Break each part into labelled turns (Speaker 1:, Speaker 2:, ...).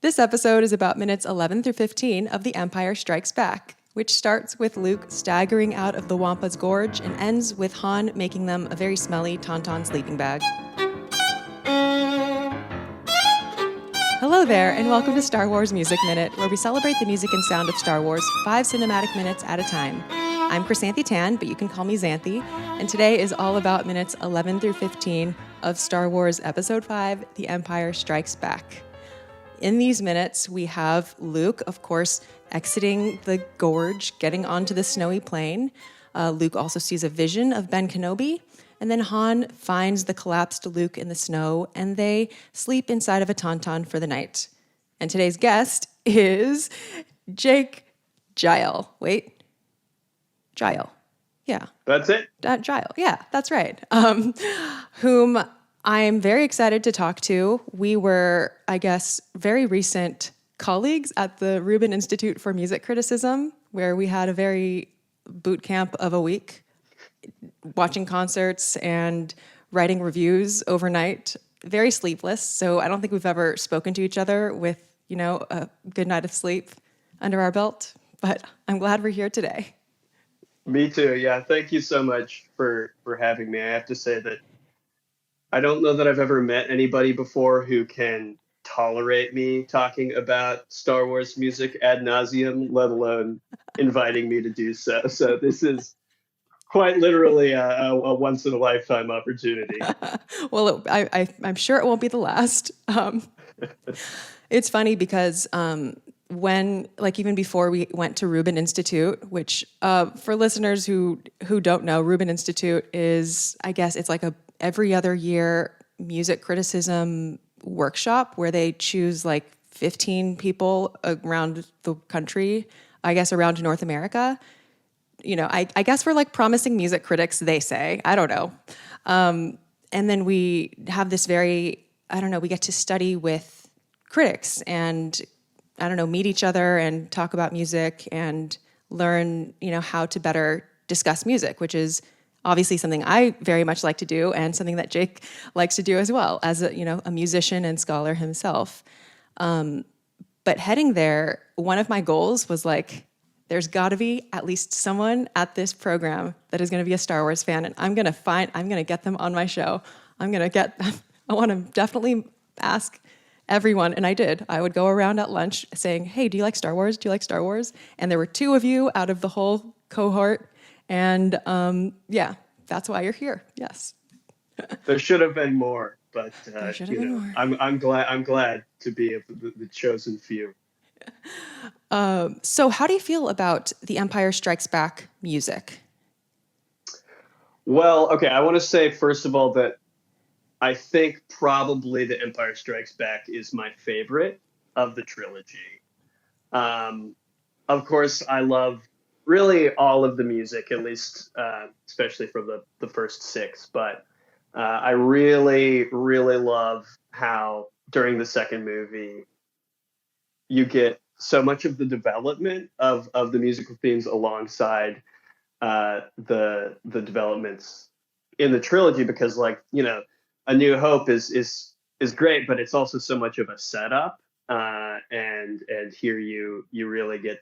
Speaker 1: This episode is about minutes 11 through 15 of The Empire Strikes Back, which starts with Luke staggering out of the Wampa's gorge and ends with Han making them a very smelly Tauntaun sleeping bag. Hello there, and welcome to Star Wars Music Minute, where we celebrate the music and sound of Star Wars 5 cinematic minutes at a time. I'm Chrysanthi Tan, but you can call me Xanthi, and today is all about minutes 11 through 15 of Star Wars Episode 5, The Empire Strikes Back. In these minutes, we have Luke, of course, exiting the gorge, getting onto the snowy plain. Luke also sees a vision of Ben Kenobi, and then Han finds the collapsed Luke in the snow, and they sleep inside of a Tauntaun for the night. And today's guest is Jake Jahiel. Wait, Jahiel. Yeah.
Speaker 2: That's it?
Speaker 1: Jahiel. Yeah, that's right. Whom I'm very excited to talk to. We were, I guess, very recent colleagues at the Rubin Institute for Music Criticism, where we had a very boot camp of a week, watching concerts and writing reviews overnight, very sleepless. So I don't think we've ever spoken to each other with, a good night of sleep under our belt, but I'm glad we're here today.
Speaker 2: Me too. Yeah. Thank you so much for having me. I have to say that I don't know that I've ever met anybody before who can tolerate me talking about Star Wars music ad nauseum, let alone inviting me to do so. So this is quite literally a once in a lifetime opportunity.
Speaker 1: Well, I'm sure it won't be the last. It's funny because when, even before we went to Rubin Institute, which for listeners who don't know, Rubin Institute is, I guess, it's like a every other year music criticism workshop where they choose 15 people around the country, I guess around North America. I guess we're promising music critics, they say. I don't know. And then we have this we get to study with critics and, meet each other and talk about music and learn, how to better discuss music, which is obviously something I very much like to do and something that Jake likes to do as well as a musician and scholar himself. But heading there, one of my goals was there's got to be at least someone at this program that is going to be a Star Wars fan, and I'm going to get them on my show. I want to definitely ask everyone, and I did. I would go around at lunch saying, hey, do you like Star Wars? Do you like Star Wars? And there were 2 of you out of the whole cohort, and that's why you're here. Yes.
Speaker 2: There should have been more, but more. I'm glad to be the chosen few.
Speaker 1: So how do you feel about The Empire Strikes Back music?
Speaker 2: Well, okay, I want to say, first of all, that I think probably The Empire Strikes Back is my favorite of the trilogy. Of course, I love really all of the music, at least, especially from the first 6. But I really, really love how during the second movie, you get so much of the development of the musical themes alongside the developments in the trilogy, because A New Hope is great, but it's also so much of a setup, and here you really get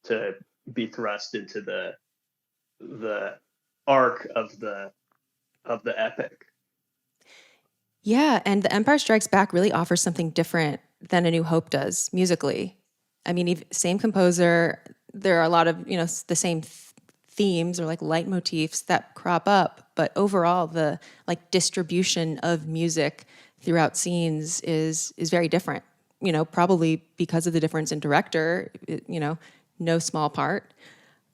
Speaker 2: to be thrust into the arc of the epic.
Speaker 1: Yeah, and The Empire Strikes Back really offers something different than A New Hope does musically. I mean, same composer. There are a lot of the same themes or leitmotifs that crop up, but overall the distribution of music throughout scenes is very different. Probably because of the difference in director. No small part.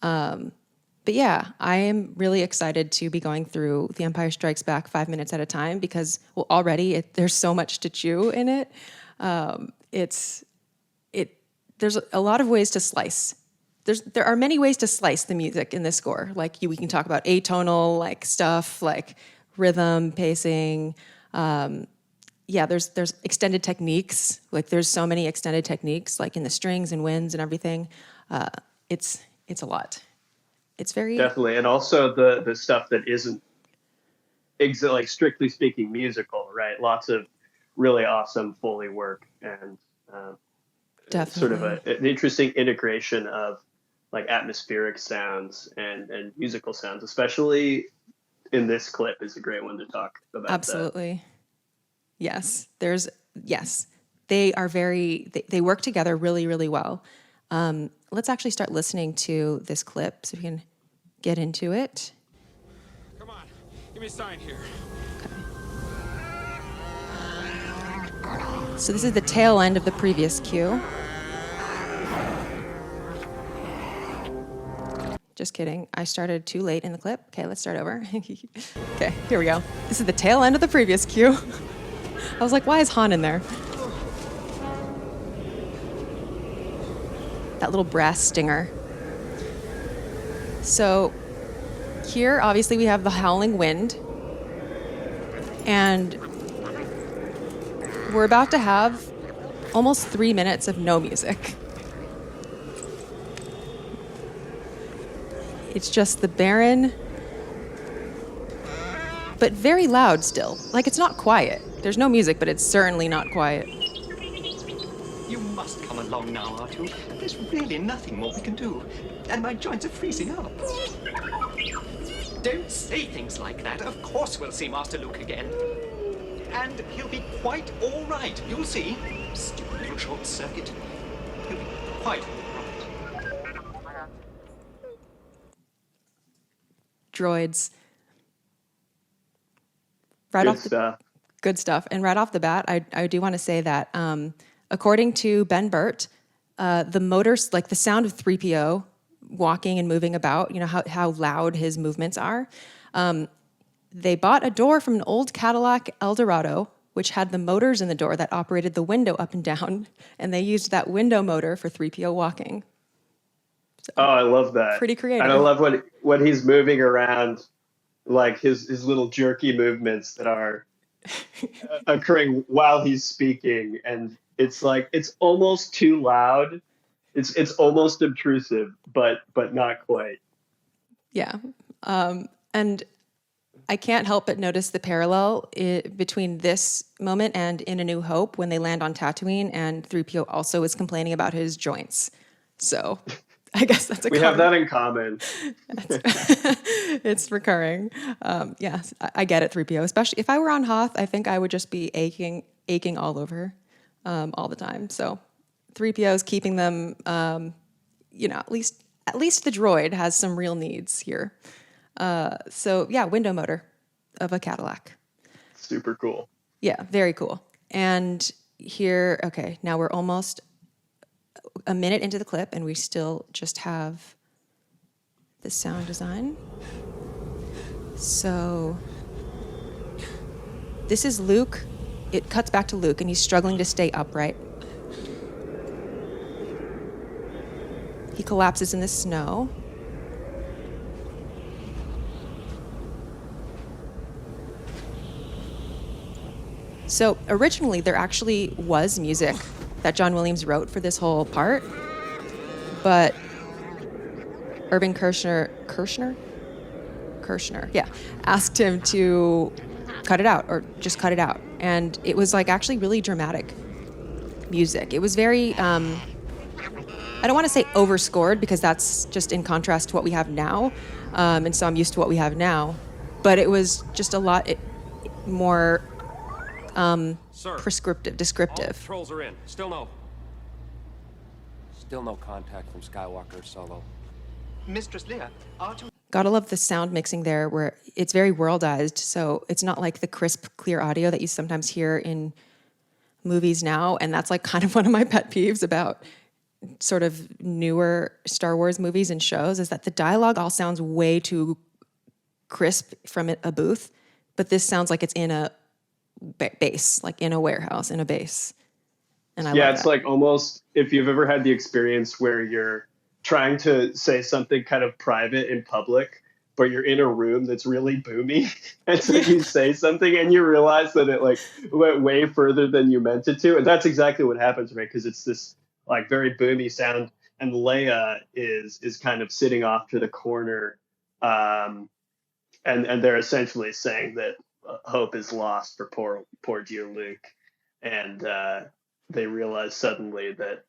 Speaker 1: But yeah, I am really excited to be going through The Empire Strikes Back 5 minutes at a time because, already there's so much to chew in it. There's a lot of ways to slice. There are many ways to slice the music in this score. We can talk about atonal stuff, rhythm, pacing. There's extended techniques. There's so many extended techniques, in the strings and winds and everything. It's a lot. It's very
Speaker 2: definitely, and also the stuff that isn't strictly speaking musical, right? Lots of really awesome Foley work and Sort of
Speaker 1: Definitely.
Speaker 2: an interesting integration of like atmospheric sounds and musical sounds, especially in this clip, is a great one to talk about that.
Speaker 1: Absolutely. Yes. Yes. They are they work together really, really well. Let's actually start listening to this clip so we can get into it.
Speaker 3: Come on, give me a sign here.
Speaker 1: So this is the tail end of the previous cue. Just kidding. I started too late in the clip. Okay, let's start over. Okay, here we go. This is the tail end of the previous cue. I was like, why is Han in there? That little brass stinger. So here, obviously, we have the howling wind. And we're about to have almost 3 minutes of no music. It's just the barren, but very loud still. Like, it's not quiet. There's no music, but it's certainly not quiet.
Speaker 4: You must come along now, Artu. There's really nothing more we can do. And my joints are freezing up. Don't say things like that. Of course we'll see Master Luke again. And he'll be quite all right. You'll see. Stupid little short circuit. He'll be quite all right.
Speaker 1: Droids.
Speaker 2: Good stuff.
Speaker 1: Good stuff. And right off the bat, I do want to say that according to Ben Burtt, the motors, like the sound of Threepio walking and moving about, you know, how loud his movements are. They bought a door from an old Cadillac Eldorado, which had the motors in the door that operated the window up and down. And they used that window motor for Threepio walking. So,
Speaker 2: Oh, I love that.
Speaker 1: pretty creative.
Speaker 2: And I love when he's moving around, like his little jerky movements that are occurring while he's speaking, and it's like it's almost too loud. It's almost obtrusive, but not quite.
Speaker 1: Yeah. And I can't help but notice the parallel between this moment and In A New Hope when they land on Tatooine, and Threepio also is complaining about his joints. So I guess that's a
Speaker 2: We have that in common.
Speaker 1: It's recurring. Yes, I get it, Threepio. Especially if I were on Hoth, I think I would just be aching all over all the time. So Threepio's keeping them, at least the droid has some real needs here. So yeah, window motor of a Cadillac.
Speaker 2: Super cool.
Speaker 1: Yeah, very cool. And here, okay, now we're almost a minute into the clip, and we still just have the sound design. So this is Luke. It cuts back to Luke, and he's struggling to stay upright. He collapses in the snow. So originally, there actually was music that John Williams wrote for this whole part, but Irving Kershner, asked him to cut it out, or just cut it out. And it was like actually really dramatic music. It was very, I don't want to say overscored, because that's just in contrast to what we have now. And so I'm used to what we have now, but it was just a lot more
Speaker 3: Sir,
Speaker 1: descriptive.
Speaker 3: all patrols are in. Still no contact from Skywalker or Solo.
Speaker 4: Mistress Leia, Artu...
Speaker 1: Gotta love the sound mixing there, where it's very worldized, so it's not like the crisp, clear audio that you sometimes hear in movies now, and that's like kind of one of my pet peeves about sort of newer Star Wars movies and shows, is that the dialogue all sounds way too crisp from a booth, but this sounds like it's in a base, like in a warehouse, in a base. And I love
Speaker 2: it's
Speaker 1: that.
Speaker 2: like almost, if you've ever had the experience where you're trying to say something kind of private in public, but you're in a room that's really boomy, and so you say something and you realize that it like went way further than you meant it to, and that's exactly what happens, right? Because it's this like very boomy sound, and Leia is kind of sitting off to the corner, and they're essentially saying that hope is lost for poor dear Luke, and they realize suddenly that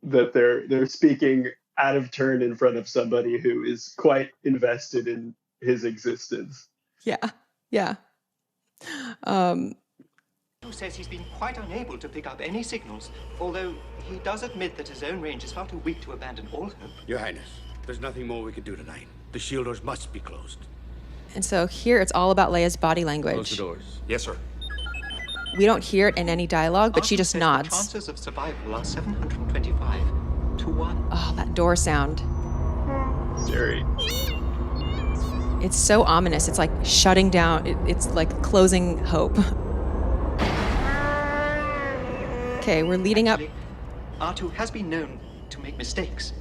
Speaker 2: they're speaking out of turn in front of somebody who is quite invested in his existence.
Speaker 1: Yeah. Yeah. Um,
Speaker 4: Who says he's been quite unable to pick up any signals, although he does admit that his own range is far too weak to abandon all hope.
Speaker 5: Your Highness, there's nothing more we can do tonight. The shield doors must be closed.
Speaker 1: and so here it's all about Leia's body
Speaker 5: Close
Speaker 1: language.
Speaker 5: the doors.
Speaker 3: Yes, sir.
Speaker 1: We don't hear it in any dialogue, but she
Speaker 4: Arthur
Speaker 1: just
Speaker 4: says
Speaker 1: nods.
Speaker 4: The chances of survival are 725 to 1.
Speaker 1: Oh, that door sound.
Speaker 2: Very.
Speaker 1: It's so ominous. It's like shutting down. It's like closing hope. Okay, we're leading up.
Speaker 4: Artu has been known to make mistakes.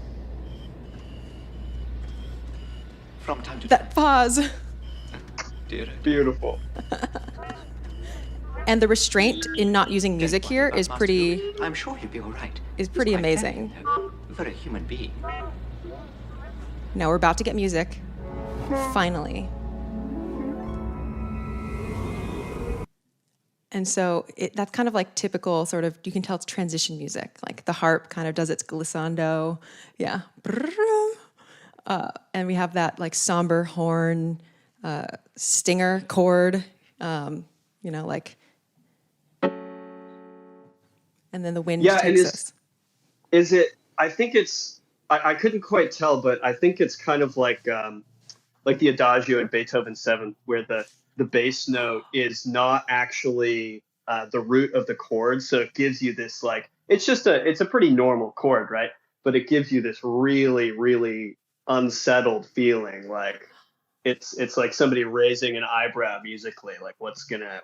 Speaker 4: From time to time.
Speaker 1: That pause.
Speaker 4: Dear.
Speaker 2: Beautiful.
Speaker 1: And the restraint in not using music
Speaker 4: Don't worry
Speaker 1: here
Speaker 4: about
Speaker 1: is
Speaker 4: Master
Speaker 1: pretty
Speaker 4: Luke. I'm sure he'll be all right.
Speaker 1: is pretty
Speaker 4: He's quite
Speaker 1: amazing.
Speaker 4: clever, you know, for a human being.
Speaker 1: Now we're about to get music. Finally. And so that's kind of like typical sort of, you can tell it's transition music. Like the harp kind of does its glissando. Yeah. And we have that like somber horn, stinger chord, like, and then the wind
Speaker 2: Yeah, and
Speaker 1: takes us.
Speaker 2: is it? I think it's. I couldn't quite tell, but I think it's kind of like the Adagio in Beethoven 7, where the bass note is not actually the root of the chord, so it gives you this like it's a pretty normal chord, right? But it gives you this really, really unsettled feeling, like it's like somebody raising an eyebrow musically, like what's gonna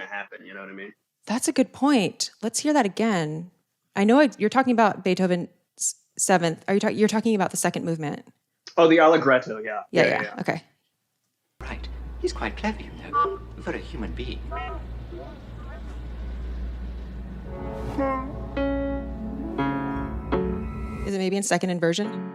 Speaker 2: happen? You know what I mean?
Speaker 1: That's a good point. Let's hear that again. I know you're talking about Beethoven's 7th. You're talking about the second movement?
Speaker 2: Oh, the Allegretto, yeah.
Speaker 1: Yeah. Okay.
Speaker 4: Right. He's quite clever, you know, for a human being.
Speaker 1: Is it maybe in second inversion?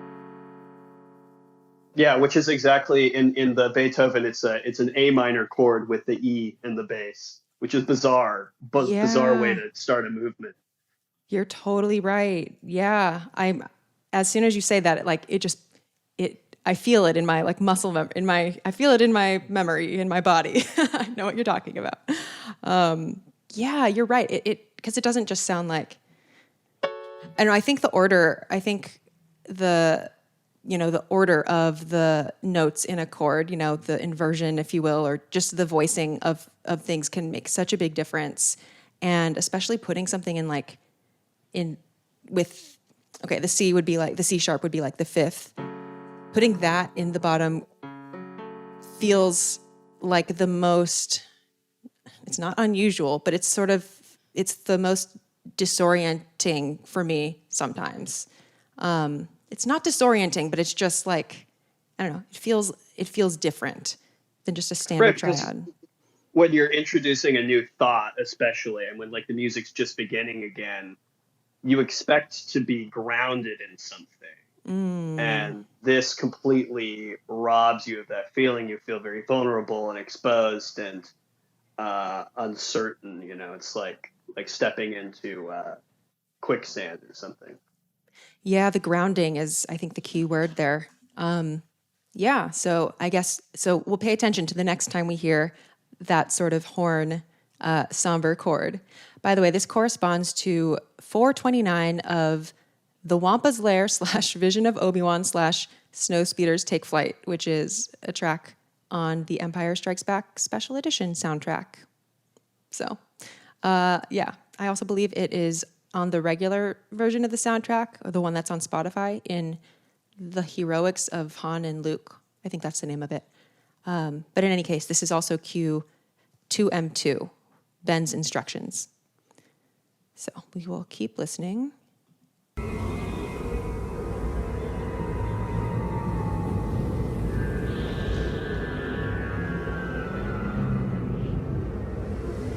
Speaker 2: Yeah, which is exactly in the Beethoven. It's an A minor chord with the E in the bass, which is bizarre way to start a movement.
Speaker 1: You're totally right. Yeah, as soon as you say that, I feel it in my like muscle I feel it in my memory, in my body. I know what you're talking about. Yeah, you're right. Because it doesn't just sound like. And I think the order of the notes in a chord, the inversion, if you will, or just the voicing of things can make such a big difference. And especially putting something the C would be like, the C sharp would be like the 5th. Putting that in the bottom feels like the most, it's not unusual, but it's the most disorienting for me sometimes. It's not disorienting, but it's just like, I don't know, it feels different than just a standard triad.
Speaker 2: When you're introducing a new thought, especially, and when like the music's just beginning again, you expect to be grounded in something. And this completely robs you of that feeling. You feel very vulnerable and exposed and uncertain. It's like stepping into quicksand or something.
Speaker 1: Yeah, the grounding is, I think, the key word there. So I guess, we'll pay attention to the next time we hear that sort of horn, somber chord. By the way, this corresponds to 429 of The Wampa's Lair / Vision of Obi-Wan / Snowspeeders Take Flight, which is a track on the Empire Strikes Back Special Edition soundtrack. So, I also believe it is on the regular version of the soundtrack, or the one that's on Spotify, in The Heroics of Han and Luke. I think that's the name of it. But in any case, this is also Q2M2, Ben's instructions. So we will keep listening.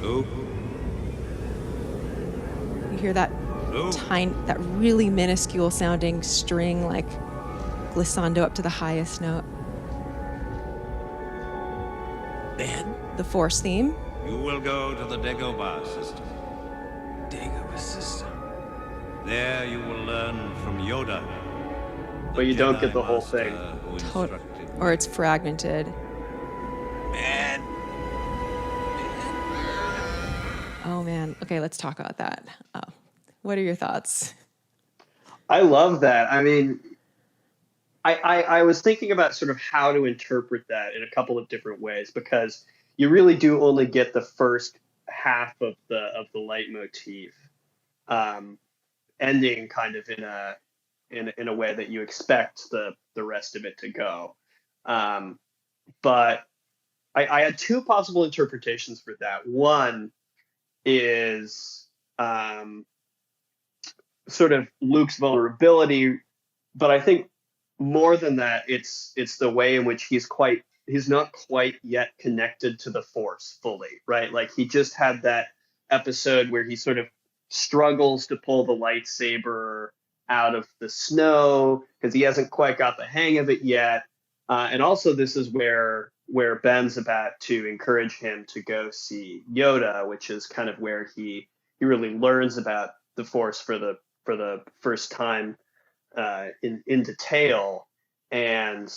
Speaker 5: Luke?
Speaker 1: You hear that that really minuscule sounding string, like glissando up to the highest note.
Speaker 5: Ben?
Speaker 1: The Force theme.
Speaker 5: You will go to the Dagobah system. Dagobah? There you will learn from Yoda.
Speaker 2: But you don't get the whole thing.
Speaker 1: Or it's fragmented.
Speaker 5: Man.
Speaker 1: Oh man. Okay, let's talk about that. What are your thoughts?
Speaker 2: I love that. I mean, I was thinking about sort of how to interpret that in a couple of different ways, because you really do only get the first half of the leitmotif, ending kind of in a way that you expect the rest of it to go. But I had two possible interpretations for that. One is sort of Luke's vulnerability, but I think more than that, it's the way in which he's not quite yet connected to the Force fully, right? Like he just had that episode where he sort of struggles to pull the lightsaber out of the snow because he hasn't quite got the hang of it yet. And also this is where Ben's about to encourage him to go see Yoda, which is kind of where he really learns about the Force for the first time in detail, and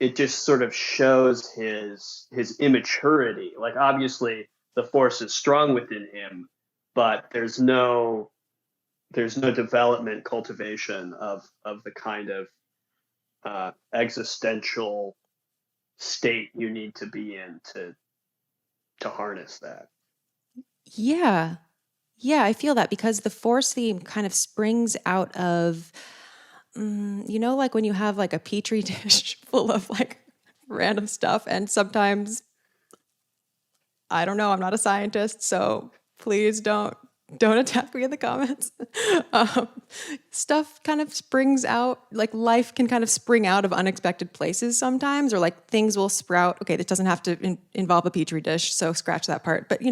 Speaker 2: it just sort of shows his immaturity. Like obviously the Force is strong within him, but there's no development, cultivation of the kind of existential state you need to be in to harness that.
Speaker 1: Yeah. Yeah, I feel that because the Force theme kind of springs out of, like when you have like a petri dish full of like random stuff, and sometimes, I don't know, I'm not a scientist, so please don't attack me in the comments. Stuff kind of springs out, like life can kind of spring out of unexpected places sometimes, or like things will sprout. Okay, this doesn't have to involve a petri dish, so scratch that part. But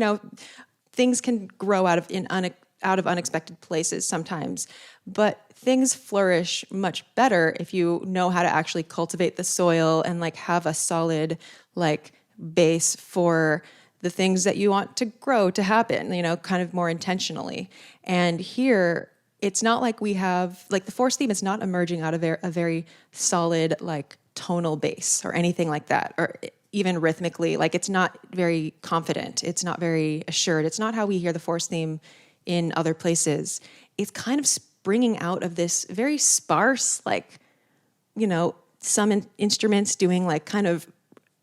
Speaker 1: things can grow out of unexpected places sometimes, but things flourish much better if you know how to actually cultivate the soil and like have a solid like base for the things that you want to grow to happen, kind of more intentionally. And here, it's not like we have, like the Force theme is not emerging out of a very solid like tonal base or anything like that, or even rhythmically, like it's not very confident. It's not very assured. It's not how we hear the Force theme in other places. It's kind of springing out of this very sparse, like, some instruments doing like kind of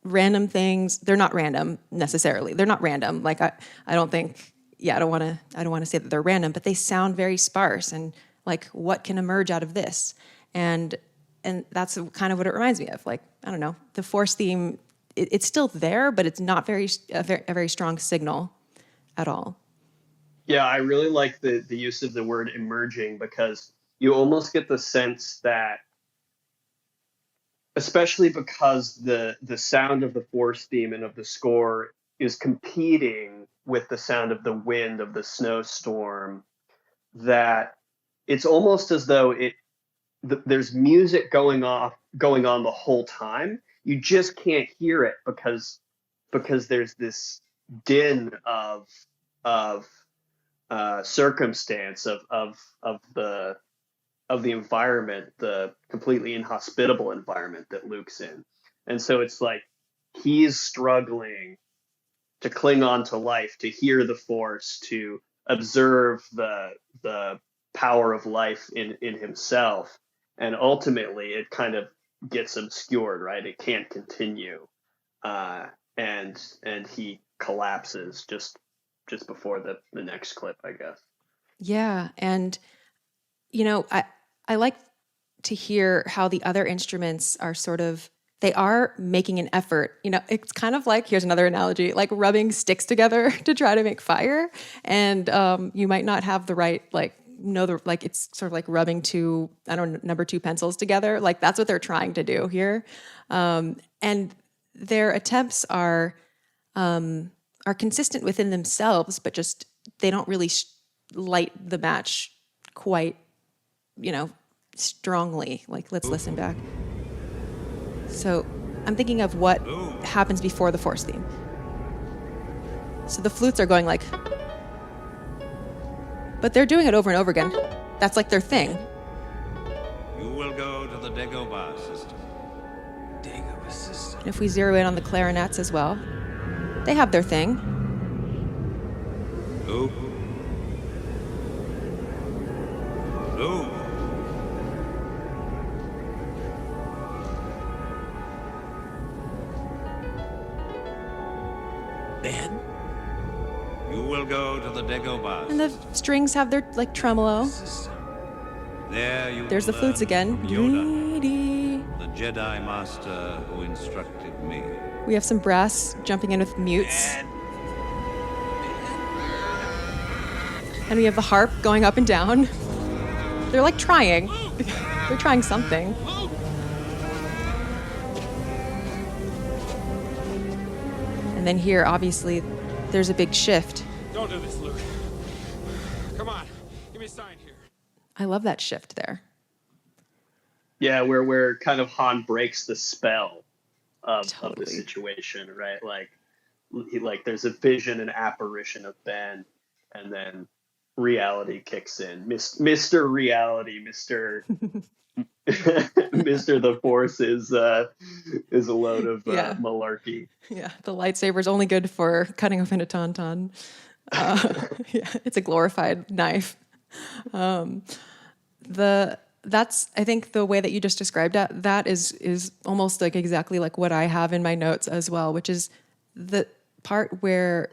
Speaker 1: random things. They're not random necessarily. They're not random. Like I don't think, I don't want to say that they're random, but they sound very sparse and like what can emerge out of this? And that's kind of what it reminds me of. Like, I don't know, the Force theme, it's still there, but it's not a very strong signal at all.
Speaker 2: Yeah, I really like the use of the word emerging, because you almost get the sense that, especially because the sound of the Force theme and of the score is competing with the sound of the wind of the snowstorm, that it's almost as though there's music going on the whole time. You just can't hear it because there's this din of circumstance of the environment, the completely inhospitable environment that Luke's in. And so it's like he's struggling to cling on to life, to hear the Force, to observe the power of life in himself. And ultimately it kind of gets obscured, right? It can't continue. And he collapses just before the next clip, I guess. Yeah.
Speaker 1: And, I like to hear how the other instruments are they are making an effort. It's kind of like, here's another analogy, like rubbing sticks together to try to make fire. And you might not have the right, it's sort of like rubbing number 2 pencils together. Like that's what they're trying to do here. And their attempts are consistent within themselves, but just, they don't really light the match quite, strongly. Like, let's listen back. So I'm thinking of what happens before the Force theme. So the flutes are going like, but they're doing it over and over again. That's like their thing.
Speaker 5: You will go to the Dagobah system.
Speaker 4: Dagobah system.
Speaker 1: And if we zero in on the clarinets as well, they have their thing.
Speaker 5: Luke. Luke.
Speaker 4: Ben?
Speaker 5: You will go to the Dagobah.
Speaker 1: And the strings have their like tremolo.
Speaker 4: System.
Speaker 5: There you
Speaker 1: There's the
Speaker 5: will
Speaker 1: flutes
Speaker 5: learn
Speaker 1: again.
Speaker 5: from Yoda, the Jedi Master who instructed me.
Speaker 1: We have some brass jumping in with mutes.
Speaker 4: Ben.
Speaker 1: And we have the harp going up and down. They're like trying. They're trying something. And then here, obviously, there's a big shift.
Speaker 3: Don't do this, Luke. Come on. Give me a sign here.
Speaker 1: I love that shift there.
Speaker 2: Yeah, where kind of Han breaks the spell of the
Speaker 1: Totally.
Speaker 2: situation, right? Like there's a vision, an apparition of Ben, and then reality kicks in. Mr. Reality, Mr. Mr. The Force is a load of
Speaker 1: Yeah.
Speaker 2: malarkey.
Speaker 1: Yeah, the lightsaber's only good for cutting open a tauntaun. Yeah, it's a glorified knife. That's I think the way that you just described that is almost like exactly like what I have in my notes as well, which is the part where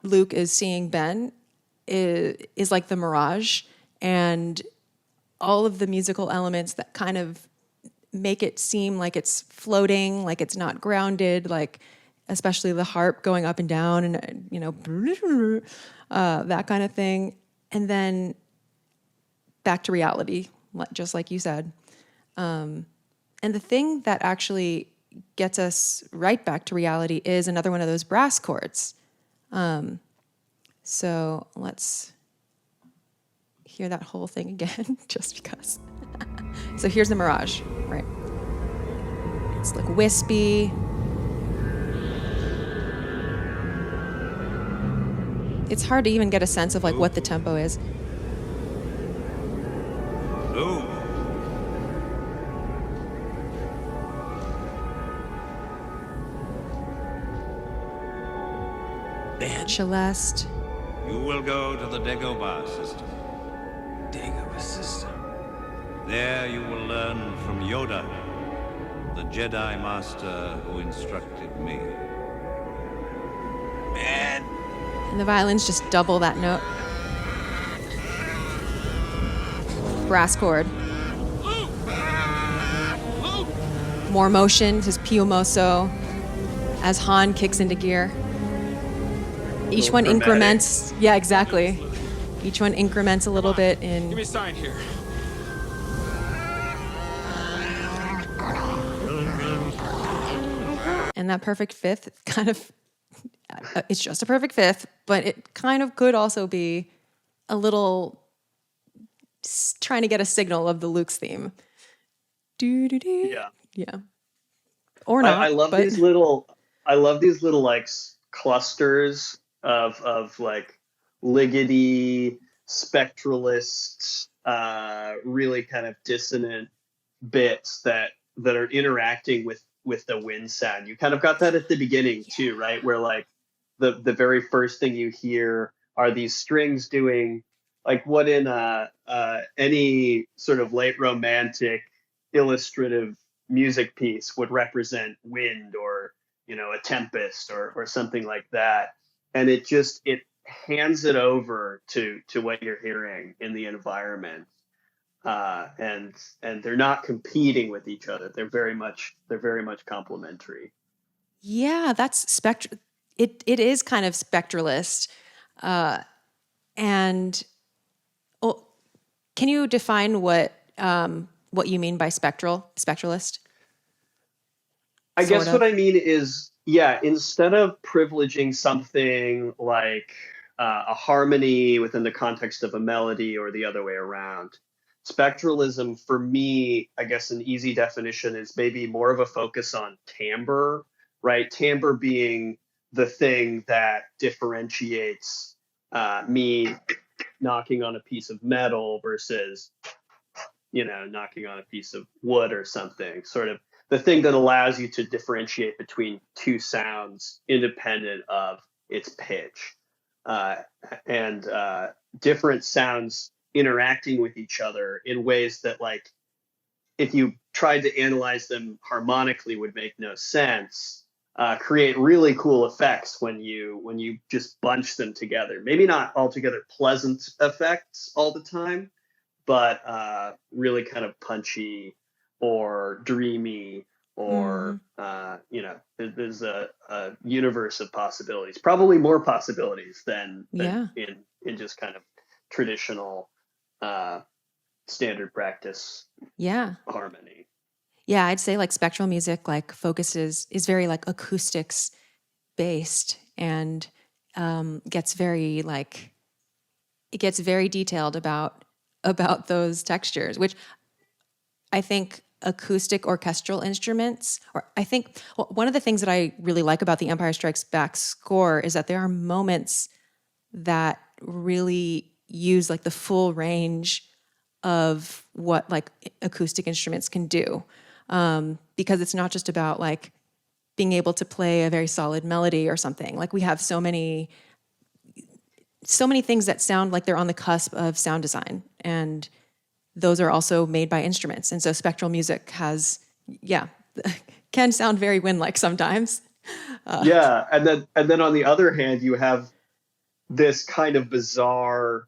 Speaker 1: Luke is seeing Ben is like the mirage, and all of the musical elements that kind of make it seem like it's floating, like it's not grounded, like especially the harp going up and down and, you know, that kind of thing. And then back to reality, just like you said. And the thing that actually gets us right back to reality is another one of those brass chords. So let's hear that whole thing again, just because. So here's the mirage, right? It's like wispy. It's hard to even get a sense of like what the tempo is.
Speaker 5: Luke.
Speaker 4: Ben.
Speaker 1: Celeste.
Speaker 5: You will go to the Dagobah system.
Speaker 4: Dagobah system.
Speaker 5: There you will learn from Yoda, the Jedi Master who instructed me.
Speaker 4: Ben.
Speaker 1: And the violins just double that note. Brass chord. More motion, his più mosso, as Han kicks into gear. Each one
Speaker 2: dramatic.
Speaker 1: increments. Yeah, exactly. Each one increments a little bit
Speaker 3: Give me
Speaker 1: in.
Speaker 3: a sign here.
Speaker 1: And that perfect fifth kind of, it's just a perfect fifth, but it kind of could also be a little trying to get a signal of the Luke's theme. Do-do-do.
Speaker 2: Yeah.
Speaker 1: Yeah. Or not.
Speaker 2: I love
Speaker 1: but
Speaker 2: these little like clusters of like Ligeti, Spectralist, really kind of dissonant bits that are interacting with the wind sound. You kind of got that at the beginning too, right? Where like the very first thing you hear are these strings doing like what in any sort of late romantic illustrative music piece would represent wind or, you know, a tempest or something like that. And it hands it over to what you're hearing in the environment. And they're not competing with each other. They're very much complementary.
Speaker 1: yeah, that's it is kind of spectralist. And oh, can you define what you mean by spectralist?
Speaker 2: I guess
Speaker 1: Sort of.
Speaker 2: what I mean is, yeah, instead of privileging something like a harmony within the context of a melody or the other way around, spectralism for me, I guess an easy definition is maybe more of a focus on timbre, right? Timbre being the thing that differentiates me knocking on a piece of metal versus, knocking on a piece of wood or something, sort of the thing that allows you to differentiate between two sounds independent of its pitch, and different sounds interacting with each other in ways that, like, if you tried to analyze them harmonically would make no sense, create really cool effects when you just bunch them together. Maybe not altogether pleasant effects all the time, but really kind of punchy or dreamy, or there's a universe of possibilities, probably more possibilities than in just kind of traditional standard practice harmony.
Speaker 1: Yeah, I'd say like spectral music like is very like acoustics based, and gets very detailed about those textures, which I think acoustic orchestral instruments, or I think one of the things that I really like about the Empire Strikes Back score is that there are moments that really use like the full range of what like acoustic instruments can do, because it's not just about like being able to play a very solid melody or something. Like we have so many things that sound like they're on the cusp of sound design, and those are also made by instruments. And so spectral music can sound very wind-like sometimes.
Speaker 2: And then on the other hand, you have this kind of bizarre,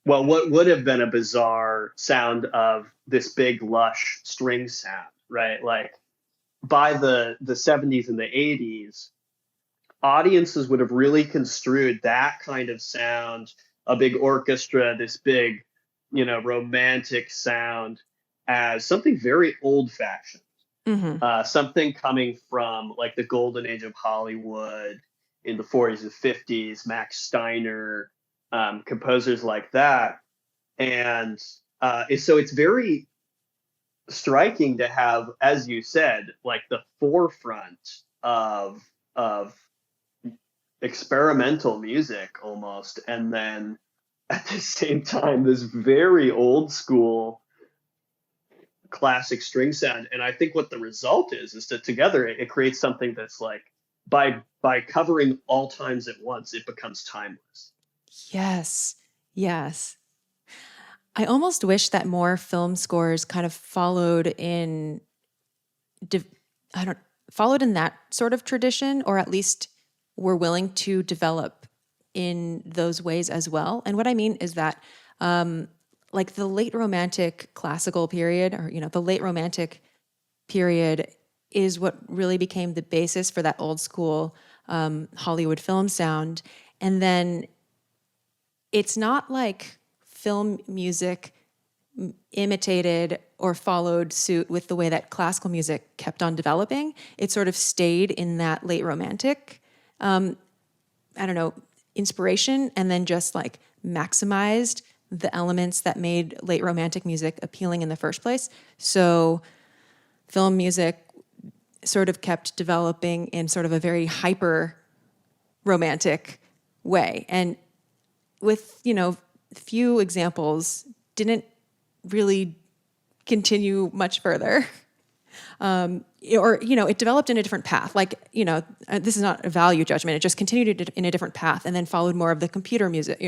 Speaker 2: what would have been a bizarre sound of this big lush string sound, right? Like by the 70s and the 80s, audiences would have really construed that kind of sound, a big orchestra, this big, romantic sound, as something very old-fashioned. Something coming from like the golden age of Hollywood in the 40s and 50s, Max Steiner, composers like that. And so it's very striking to have, as you said, like the forefront of experimental music almost, and then at the same time this very old school classic string sound. And I think what the result is that together it creates something that's like, by covering all times at once, it becomes timeless. Yes.
Speaker 1: I almost wish that more film scores kind of followed in that sort of tradition, or at least were willing to develop in those ways as well. And what I mean is that like the late Romantic classical period, or the late Romantic period is what really became the basis for that old school Hollywood film sound. And then it's not like film music imitated or followed suit with the way that classical music kept on developing. It sort of stayed in that late Romantic, inspiration, and then just like maximized the elements that made late Romantic music appealing in the first place. So film music sort of kept developing in sort of a very hyper romantic way. And with, few examples, didn't really continue much further. It developed in a different path. Like, this is not a value judgment. It just continued in a different path, and then followed more of the computer music,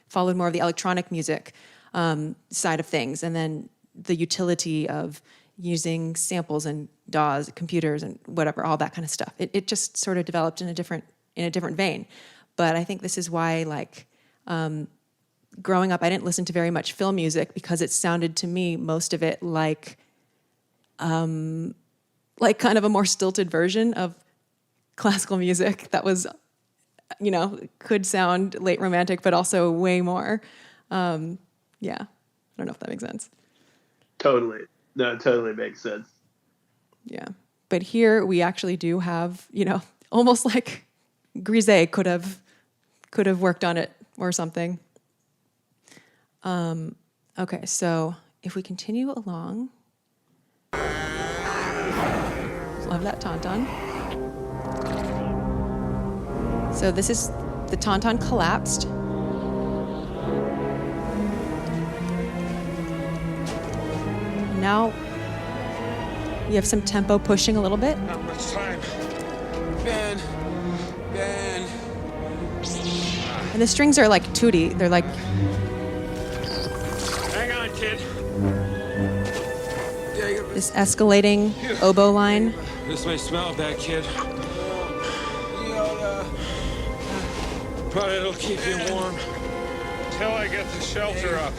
Speaker 1: followed more of the electronic music side of things, and then the utility of using samples and DAWs, computers, and whatever, all that kind of stuff. It just sort of developed in a different vein. But I think this is why, like, growing up, I didn't listen to very much film music because it sounded to me, most of it, like kind of a more stilted version of classical music that was, could sound late Romantic, but also way more. I don't know if that makes sense.
Speaker 2: Totally. No, it totally makes sense.
Speaker 1: Yeah. But here we actually do have, almost like Grisey could have worked on it or something. Okay, so if we continue along, love that tauntaun. So this is the tauntaun collapsed. Now we have some tempo pushing a little bit.
Speaker 3: Not much time. Ben.
Speaker 1: And the strings are like tooty. They're like,
Speaker 3: Hang on, kid.
Speaker 1: this escalating oboe line.
Speaker 3: This may smell bad, kid. But it'll keep you warm. Till I get the shelter up.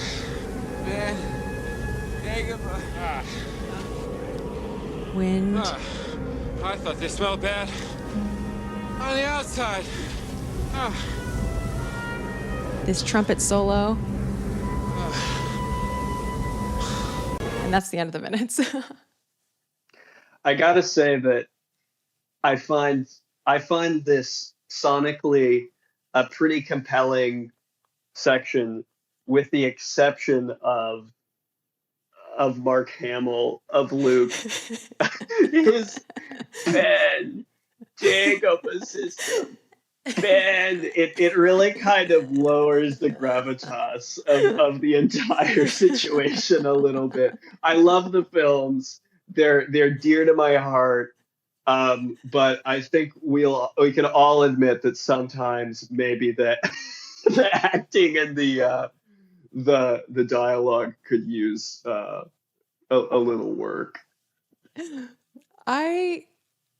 Speaker 3: Ah.
Speaker 1: Wind.
Speaker 3: I thought they smelled bad. On the outside.
Speaker 1: This trumpet solo. And that's the end of the minutes.
Speaker 2: I gotta say that I find this sonically a pretty compelling section, with the exception of Mark Hamill, of Luke. His Ben Dagobah system. Man, it really kind of lowers the gravitas of the entire situation a little bit. I love the films. They're dear to my heart. But I think we can all admit that sometimes maybe that the acting and the dialogue could use a little work.
Speaker 1: I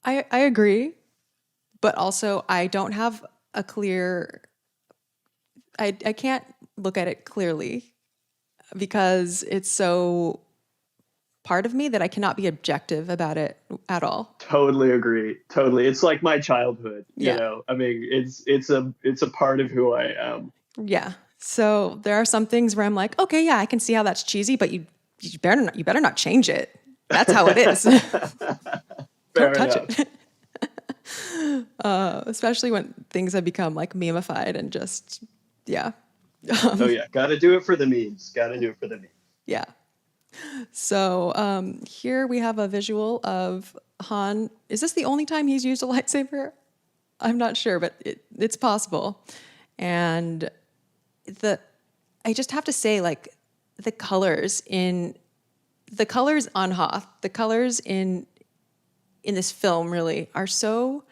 Speaker 1: agree, but also I don't have a clear. I can't look at it clearly because it's so part of me that I cannot be objective about it at all.
Speaker 2: Totally agree. Totally. It's like my childhood, you know. I mean, it's a part of who I am.
Speaker 1: Yeah. So there are some things where I'm like, okay, yeah, I can see how that's cheesy, but you better not change it. That's how it is. Don't touch it. Especially when things have become like memeified and just, yeah.
Speaker 2: Oh yeah, got to do it for the memes.
Speaker 1: Yeah. So here we have a visual of Han. Is this the only time he's used a lightsaber? I'm not sure, but it's possible. And I just have to say, like, the colors on Hoth, the colors in this film really are so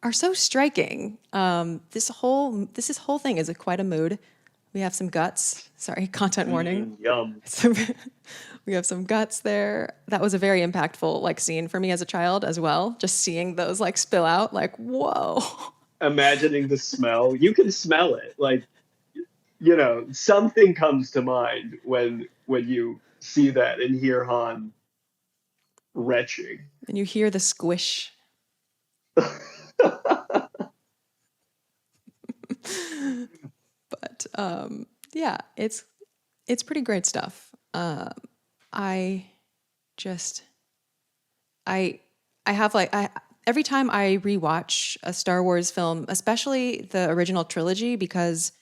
Speaker 1: striking. This whole thing is quite a mood. We have some guts. Sorry, content warning.
Speaker 2: Yum.
Speaker 1: We have some guts there. That was a very impactful like scene for me as a child as well. Just seeing those like spill out, like, whoa.
Speaker 2: Imagining the smell. You can smell it. Like, you know, something comes to mind when you see that and hear Han retching.
Speaker 1: And you hear the squish. But yeah, it's pretty great stuff. I have like every time I rewatch a Star Wars film, especially the original trilogy, because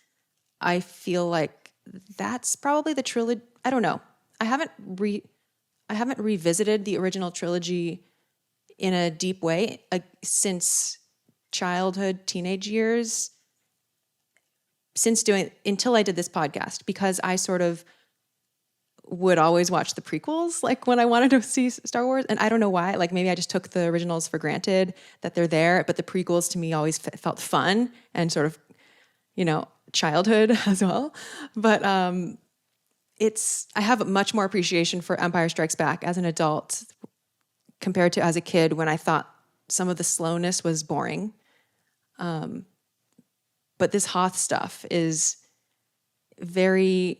Speaker 1: I feel like that's probably the trilogy. I don't know. I haven't revisited the original trilogy in a deep way since childhood, teenage years, until I did this podcast, because I sort of would always watch the prequels, like when I wanted to see Star Wars. And I don't know why, like maybe I just took the originals for granted that they're there, but the prequels to me always felt fun and sort of, you know, childhood as well. But I have much more appreciation for Empire Strikes Back as an adult compared to as a kid when I thought some of the slowness was boring. But this Hoth stuff is very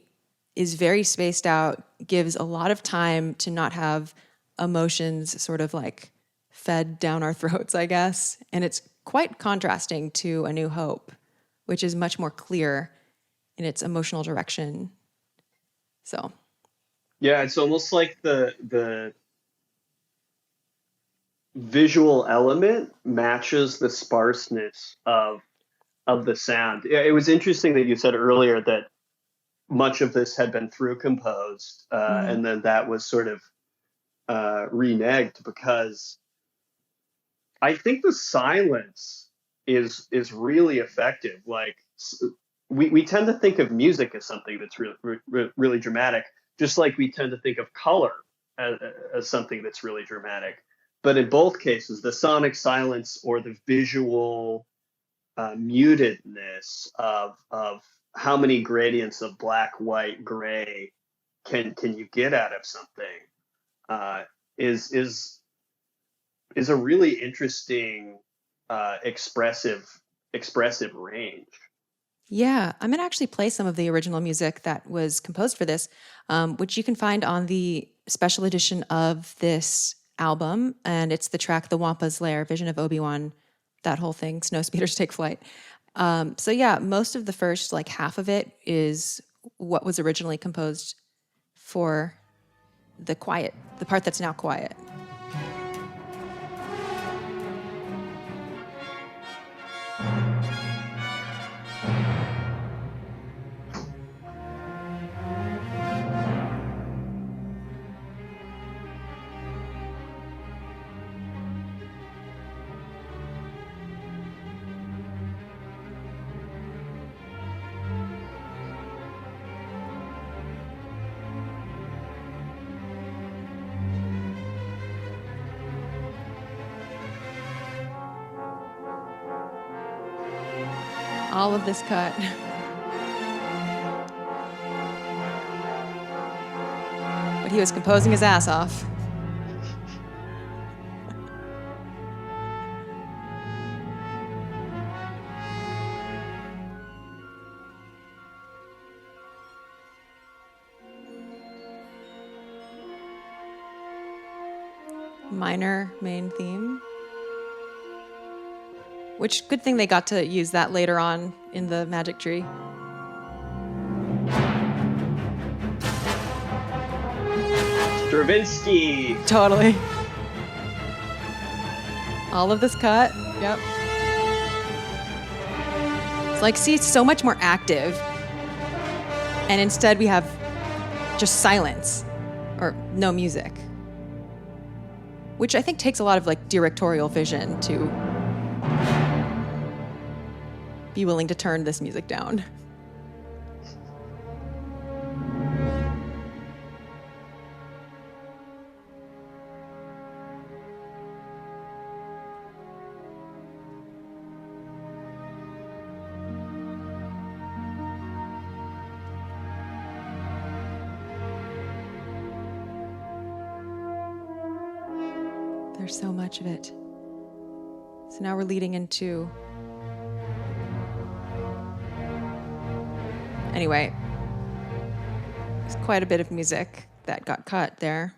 Speaker 1: spaced out, gives a lot of time to not have emotions sort of like fed down our throats, I guess. And it's quite contrasting to A New Hope, which is much more clear in its emotional direction. So.
Speaker 2: Yeah, it's almost like the visual element matches the sparseness of the sound. It was interesting that you said earlier that much of this had been through composed, and then that was sort of reneged, because I think the silence is really effective. Like we tend to think of music as something that's really dramatic. just like we tend to think of color as something that's really dramatic. But in both cases, the sonic silence or the visual mutedness of how many gradients of black, white, gray can you get out of something is a really interesting expressive range.
Speaker 1: Yeah, I'm gonna actually play some of the original music that was composed for this, which you can find on the special edition of this album, and it's the track "The Wampa's Lair," Vision of Obi-Wan, that whole thing, Snowspeeders Take Flight. So yeah, most of the first like half of it is what was originally composed for the part that's now quiet. All of this cut. But he was composing his ass off. Minor main theme. Which, good thing they got to use that later on in the Magic Tree.
Speaker 2: Stravinsky.
Speaker 1: Totally. All of this cut. Yep. It's like, see, it's so much more active. And instead we have just silence or no music. Which I think takes a lot of like directorial vision to be willing to turn this music down. There's so much of it. So now we're leading into... Anyway, there's quite a bit of music that got cut there.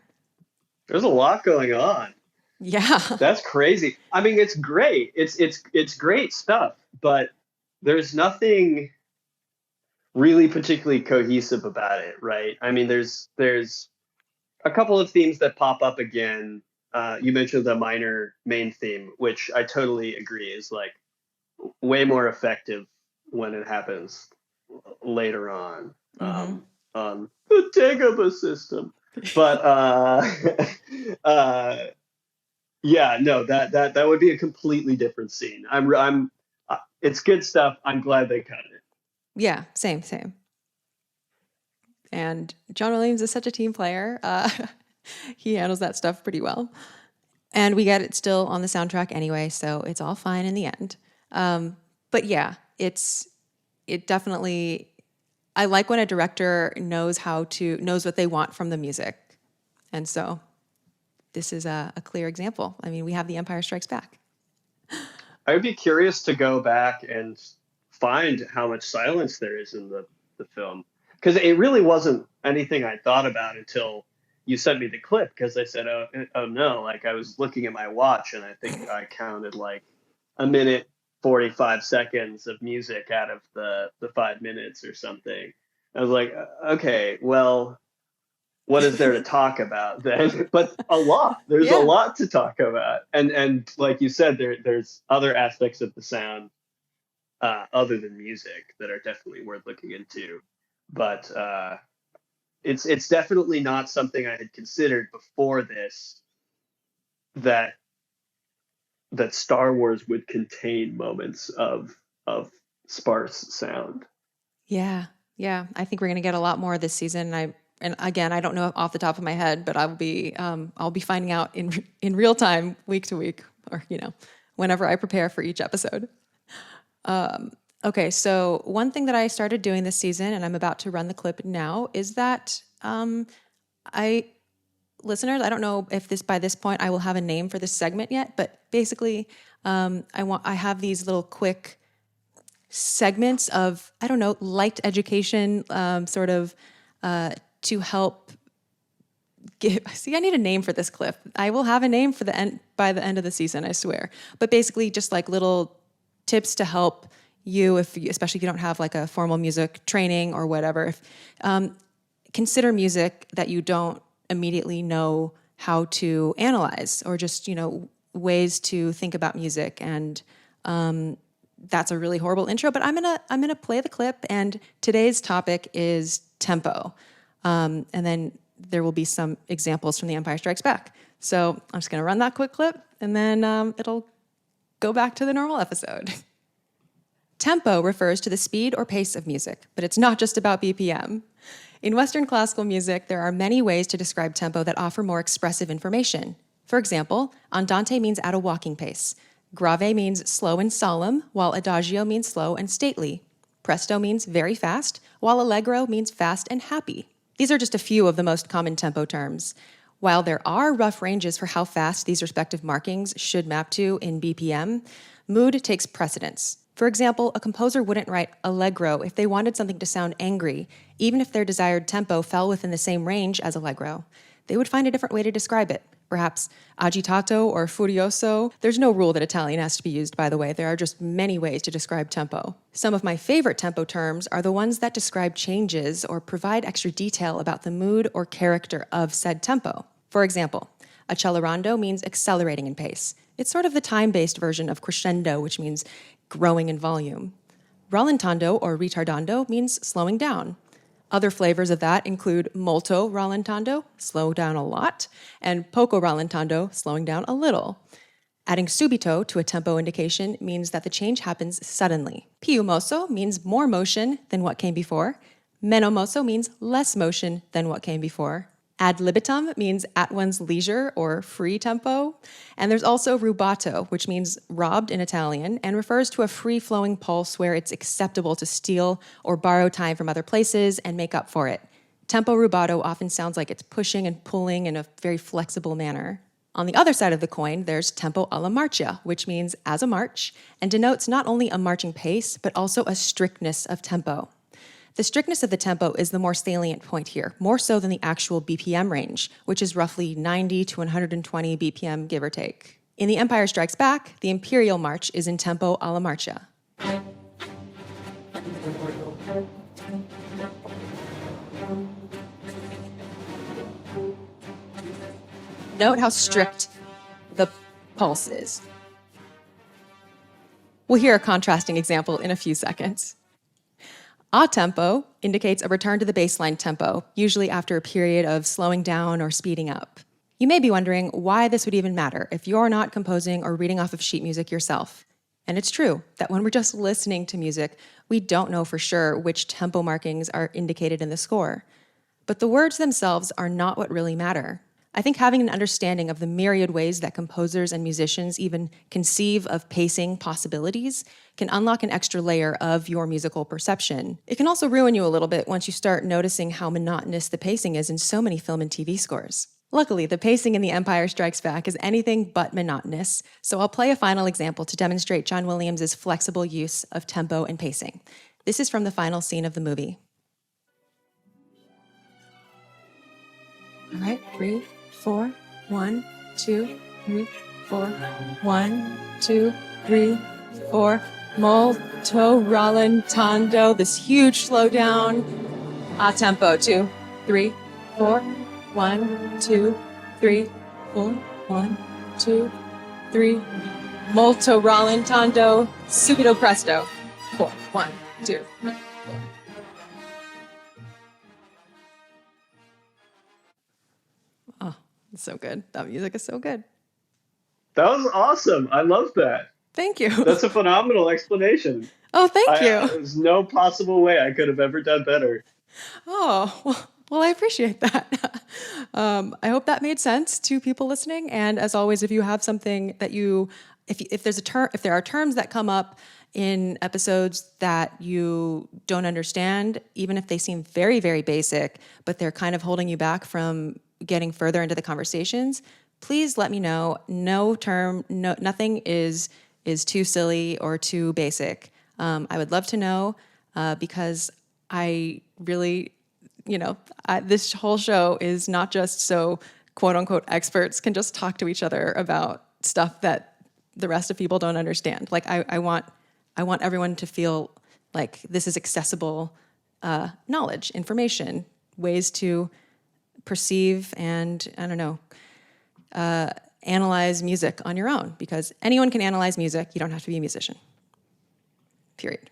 Speaker 2: There's a lot going on.
Speaker 1: Yeah.
Speaker 2: That's crazy. I mean, it's great. It's great stuff, but there's nothing really particularly cohesive about it, right? I mean, there's a couple of themes that pop up again. You mentioned the minor main theme, which I totally agree is like way more effective when it happens later on on the Dagobah system. But yeah, no, that would be a completely different scene. I'm it's good stuff. I'm glad they cut it.
Speaker 1: Yeah, same. And John Williams is such a team player. He handles that stuff pretty well. And we get it still on the soundtrack anyway, so it's all fine in the end. But yeah, it definitely, I like when a director knows what they want from the music. And so this is a clear example. I mean, we have The Empire Strikes Back.
Speaker 2: I would be curious to go back and find how much silence there is in the film. Because it really wasn't anything I thought about until you sent me the clip, because I said, oh no, like I was looking at my watch and I think I counted like a minute 45 seconds of music out of the 5 minutes or something. I was like, okay, well, what is there to talk about then? But a lot. There's a lot to talk about. And like you said, there's other aspects of the sound other than music that are definitely worth looking into. But it's definitely not something I had considered before this, that Star Wars would contain moments of sparse sound.
Speaker 1: Yeah. I think we're going to get a lot more this season. and again, I don't know off the top of my head, but I'll be finding out in real time, week to week, or whenever I prepare for each episode. Okay, so one thing that I started doing this season, and I'm about to run the clip now, is that listeners, I don't know if by this point I will have a name for this segment yet, but basically, I have these little quick segments of, I don't know, light education, sort of to help I need a name for this clip. I will have a name for by the end of the season, I swear. But basically just like little tips to help you, especially if you don't have like a formal music training or whatever. Consider music that you don't immediately know how to analyze, or just, ways to think about music. And that's a really horrible intro, but I'm gonna play the clip, and today's topic is tempo. And then there will be some examples from The Empire Strikes Back. So I'm just gonna run that quick clip, and then it'll go back to the normal episode. Tempo refers to the speed or pace of music, but it's not just about BPM. In Western classical music, there are many ways to describe tempo that offer more expressive information. For example, andante means at a walking pace. Grave means slow and solemn, while adagio means slow and stately. Presto means very fast, while allegro means fast and happy. These are just a few of the most common tempo terms. While there are rough ranges for how fast these respective markings should map to in BPM, mood takes precedence. For example, a composer wouldn't write allegro if they wanted something to sound angry, even if their desired tempo fell within the same range as allegro. They would find a different way to describe it. Perhaps agitato or furioso. There's no rule that Italian has to be used, by the way. There are just many ways to describe tempo. Some of my favorite tempo terms are the ones that describe changes or provide extra detail about the mood or character of said tempo. For example, accelerando means accelerating in pace. It's sort of the time-based version of crescendo, which means growing in volume. Rallentando or retardando means slowing down. Other flavors of that include molto rallentando, slow down a lot, and poco rallentando, slowing down a little. Adding subito to a tempo indication means that the change happens suddenly. Più mosso means more motion than what came before. Meno mosso means less motion than what came before. Ad libitum means at one's leisure or free tempo. And there's also rubato, which means robbed in Italian and refers to a free-flowing pulse where it's acceptable to steal or borrow time from other places and make up for it. Tempo rubato often sounds like it's pushing and pulling in a very flexible manner. On the other side of the coin, there's tempo alla marcia, which means as a march, and denotes not only a marching pace, but also a strictness of tempo. The strictness of the tempo is the more salient point here, more so than the actual BPM range, which is roughly 90 to 120 BPM, give or take. In The Empire Strikes Back, the Imperial March is in tempo alla marcia. Note how strict the pulse is. We'll hear a contrasting example in a few seconds. A tempo indicates a return to the baseline tempo, usually after a period of slowing down or speeding up. You may be wondering why this would even matter if you're not composing or reading off of sheet music yourself. And it's true that when we're just listening to music, we don't know for sure which tempo markings are indicated in the score. But the words themselves are not what really matter. I think having an understanding of the myriad ways that composers and musicians even conceive of pacing possibilities can unlock an extra layer of your musical perception. It can also ruin you a little bit once you start noticing how monotonous the pacing is in so many film and TV scores. Luckily, the pacing in The Empire Strikes Back is anything but monotonous, so I'll play a final example to demonstrate John Williams' flexible use of tempo and pacing. This is from the final scene of the movie. All right, 3, 4, 1, 2, 3, 4, 1, 2, 3, 4. Molto rallentando, this huge slowdown. A tempo, 2, 3, 4, 1, 2, 3, 4, 1, 2, 3. Molto rallentando, subito presto. 4, 1, 2, 3. Oh, it's so good. That music is so good.
Speaker 2: That was awesome. I love that.
Speaker 1: Thank you.
Speaker 2: That's a phenomenal explanation.
Speaker 1: Oh, thank you.
Speaker 2: There's no possible way I could have ever done better.
Speaker 1: Oh, well, Well, I appreciate that. I hope that made sense to people listening. And as always, if you have something that if there's a term, if there are terms that come up in episodes that you don't understand, even if they seem very, very basic, but they're kind of holding you back from getting further into the conversations, please let me know. Nothing is too silly or too basic. I would love to know because I really, this whole show is not just so quote unquote experts can just talk to each other about stuff that the rest of people don't understand. Like I want everyone to feel like this is accessible knowledge, information, ways to perceive and, I don't know, analyze music on your own, because anyone can analyze music. You don't have to be a musician. Period.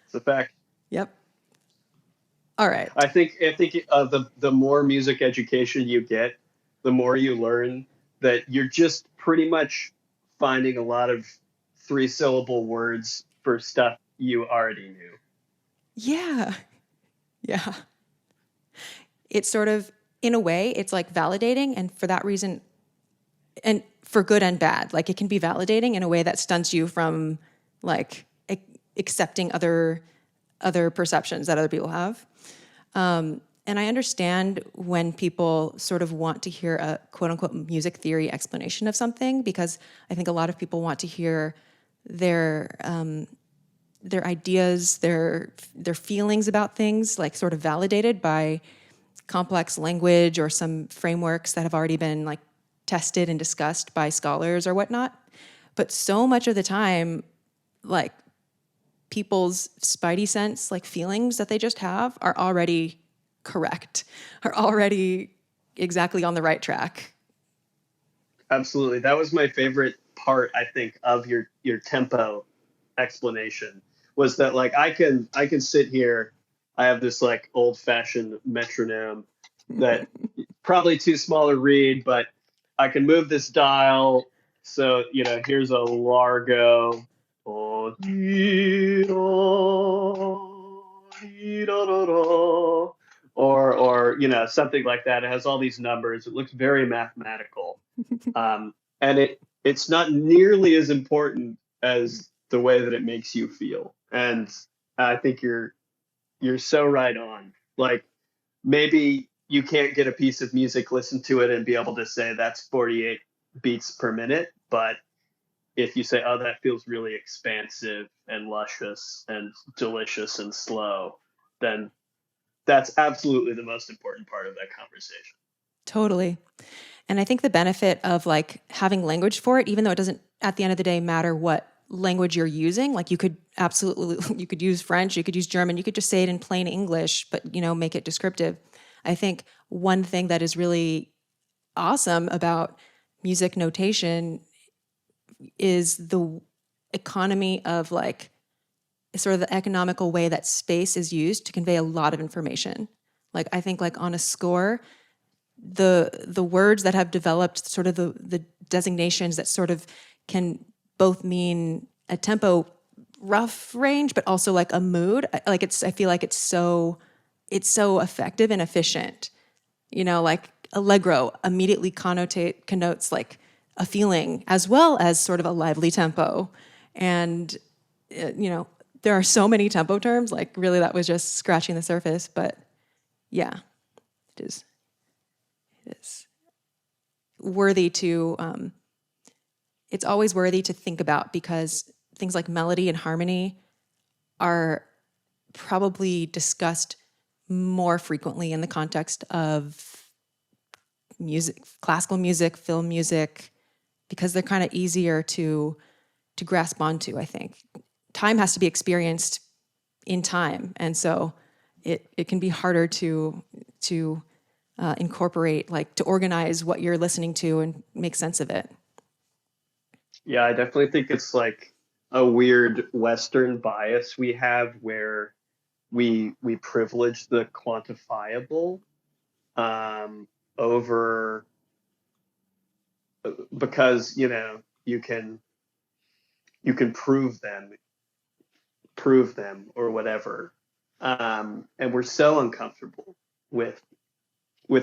Speaker 2: It's a fact.
Speaker 1: Yep. All right.
Speaker 2: I think the more music education you get, the more you learn that you're just pretty much finding a lot of 3-syllable words for stuff you already knew.
Speaker 1: Yeah. Yeah. It's sort of, in a way, it's like validating, and for that reason, and for good and bad, like it can be validating in a way that stunts you from like accepting other perceptions that other people have. And I understand when people sort of want to hear a quote unquote music theory explanation of something, because I think a lot of people want to hear their ideas, their feelings about things, like sort of validated by complex language or some frameworks that have already been like tested and discussed by scholars or whatnot. But so much of the time, like people's spidey sense, like feelings that they just have, are already correct, are already exactly on the right track.
Speaker 2: Absolutely. That was my favorite part, I think, of your tempo explanation, was that like I can sit here, I have this like old fashioned metronome that probably too small to read, but I can move this dial. So, here's a largo. Oh, dee, do, dee, da, da, da. Or something like that. It has all these numbers. It looks very mathematical. And it's not nearly as important as the way that it makes you feel. And I think you're so right on. Like, maybe you can't get a piece of music, listen to it, and be able to say that's 48 beats per minute. But if you say, oh, that feels really expansive and luscious and delicious and slow, then that's absolutely the most important part of that conversation.
Speaker 1: Totally. And I think the benefit of like having language for it, even though it doesn't at the end of the day matter what language you're using, like you could use French, you could use German, you could just say it in plain English, but make it descriptive. I think one thing that is really awesome about music notation is the economy of like sort of the economical way that space is used to convey a lot of information. Like I think like on a score, the words that have developed, sort of the designations that sort of can both mean a tempo rough range, but also like a mood. I feel like it's so effective and efficient. Like allegro immediately connotes like a feeling as well as sort of a lively tempo. And there are so many tempo terms, like really that was just scratching the surface, but yeah, it is worthy to, it's always worthy to think about, because things like melody and harmony are probably discussed more frequently in the context of music, classical music, film music, because they're kind of easier to grasp onto, I think. Time has to be experienced in time, and so it can be harder to incorporate, like to organize what you're listening to and make sense of it.
Speaker 2: Yeah, I definitely think it's like a weird Western bias we have where we privilege the quantifiable over, because you can prove them or whatever. And we're so uncomfortable with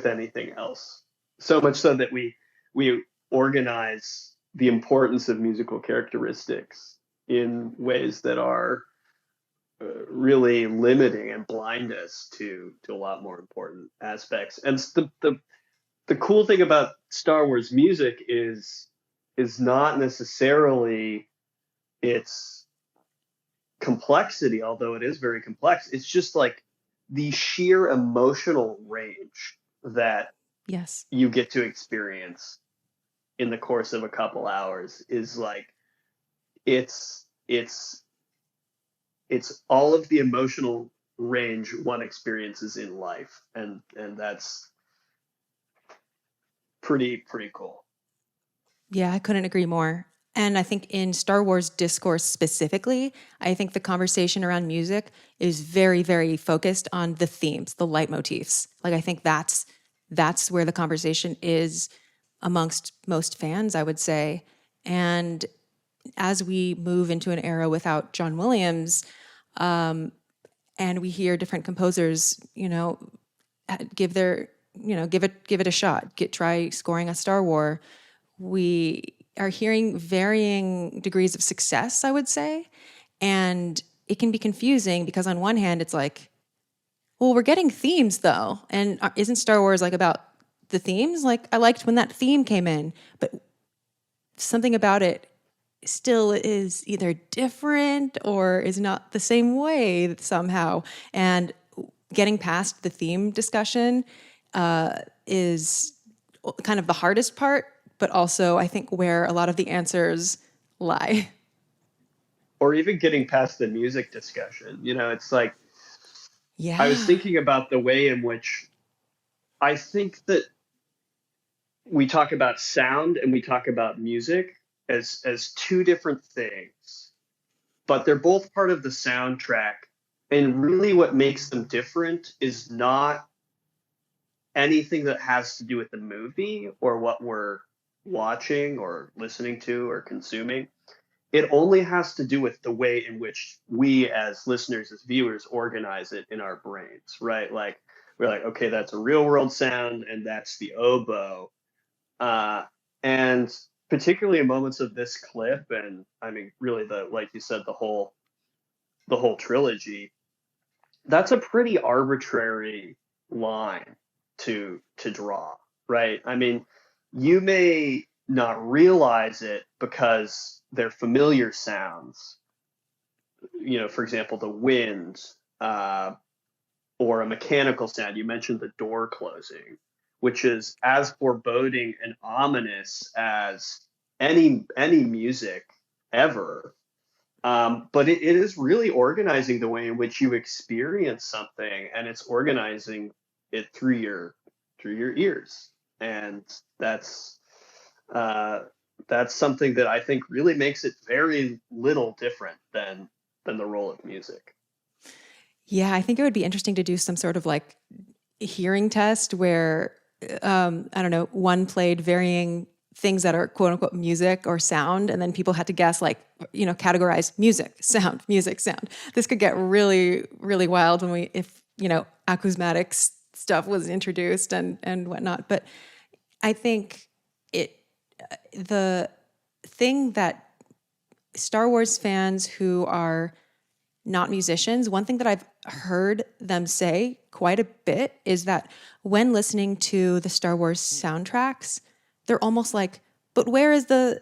Speaker 2: anything else. So much so that we organize the importance of musical characteristics in ways that are really limiting and blind us to a lot more important aspects. And the cool thing about Star Wars music is not necessarily its complexity, although it is very complex. It's just like the sheer emotional range that
Speaker 1: Yes.
Speaker 2: you get to experience in the course of a couple hours is like it's all of the emotional range one experiences in life, and that's pretty cool.
Speaker 1: Yeah, I couldn't agree more. And I think in Star Wars discourse specifically, I think the conversation around music is very, very focused on the themes, the leitmotifs. Like I think that's where the conversation is amongst most fans, I would say. And as we move into an era without John Williams, and we hear different composers, give it a shot, try scoring a Star Wars. We are hearing varying degrees of success, I would say. And it can be confusing because on one hand, it's like, well, we're getting themes though. And isn't Star Wars like about the themes? Like I liked when that theme came in, but something about it still is either different or is not the same way somehow. And getting past the theme discussion is kind of the hardest part, but also I think where a lot of the answers lie.
Speaker 2: Or even getting past the music discussion. It's like,
Speaker 1: Yeah.
Speaker 2: I was thinking about the way in which I think that we talk about sound and we talk about music as two different things, but they're both part of the soundtrack. And really what makes them different is not anything that has to do with the movie or what we're watching or listening to or consuming. It only has to do with the way in which we as listeners, as viewers, organize it in our brains, right? Like we're like, okay, that's a real world sound and that's the oboe. And particularly in moments of this clip, and I mean, really like you said, the whole trilogy, that's a pretty arbitrary line to draw, right? I mean, you may not realize it because they're familiar sounds. For example, the wind, or a mechanical sound. You mentioned the door closing, which is as foreboding and ominous as any music ever. But it is really organizing the way in which you experience something, and it's organizing it through your ears, and that's something that I think really makes it very little different than the role of music.
Speaker 1: Yeah, I think it would be interesting to do some sort of like hearing test where, I don't know, one played varying things that are quote unquote music or sound, and then people had to guess, like, categorize music, sound, music, sound. This could get really, really wild if acousmatic stuff was introduced and whatnot. But I think the thing that Star Wars fans who are not musicians, one thing that I've heard them say quite a bit is that when listening to the Star Wars soundtracks, they're almost like, but where is this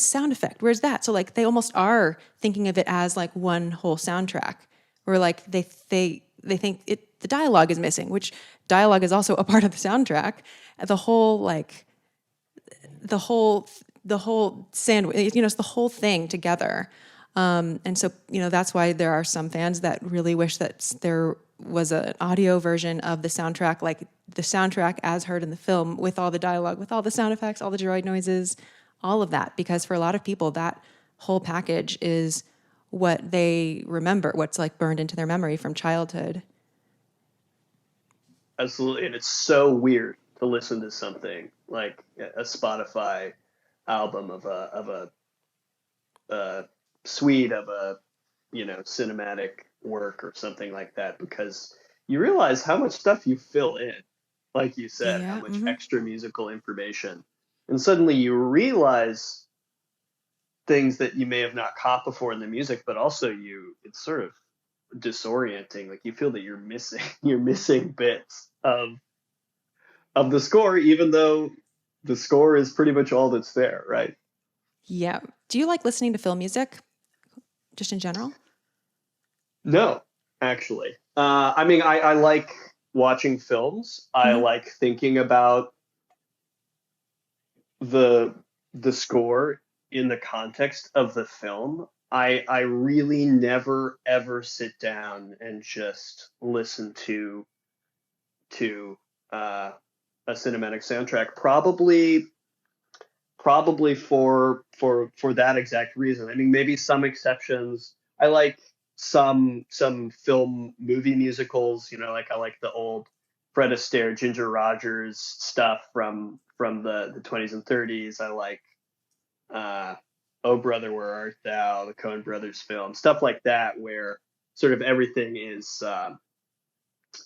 Speaker 1: sound effect? Where's that? So like they almost are thinking of it as like one whole soundtrack, where like they think the dialogue is missing, which dialogue is also a part of the soundtrack. The whole sandwich, it's the whole thing together. And so, that's why there are some fans that really wish that there was an audio version of the soundtrack, like the soundtrack as heard in the film, with all the dialogue, with all the sound effects, all the droid noises, all of that. Because for a lot of people, that whole package is what they remember, what's like burned into their memory from childhood.
Speaker 2: Absolutely. And it's so weird to listen to something like a Spotify album of a suite of a cinematic work or something like that, because you realize how much stuff you fill in, like you said, how
Speaker 1: Yeah.
Speaker 2: much extra musical information. And suddenly you realize things that you may have not caught before in the music, but also it's sort of disorienting. Like you feel that you're missing you're missing bits of the score, even though the score is pretty much all that's there, right?
Speaker 1: Yeah. Do you like listening to film music, just in general?
Speaker 2: No, actually. I mean, I like watching films. I
Speaker 1: Mhm.
Speaker 2: like thinking about the score in the context of the film. I really never ever sit down and just listen to a cinematic soundtrack. Probably for that exact reason. I mean, maybe some exceptions. I like some film movie musicals. You know, like I like the old Fred Astaire, Ginger Rogers stuff from the 20s and 30s. I like uh, Oh Brother, Where Art Thou, the Coen Brothers film, stuff like that, where sort of everything is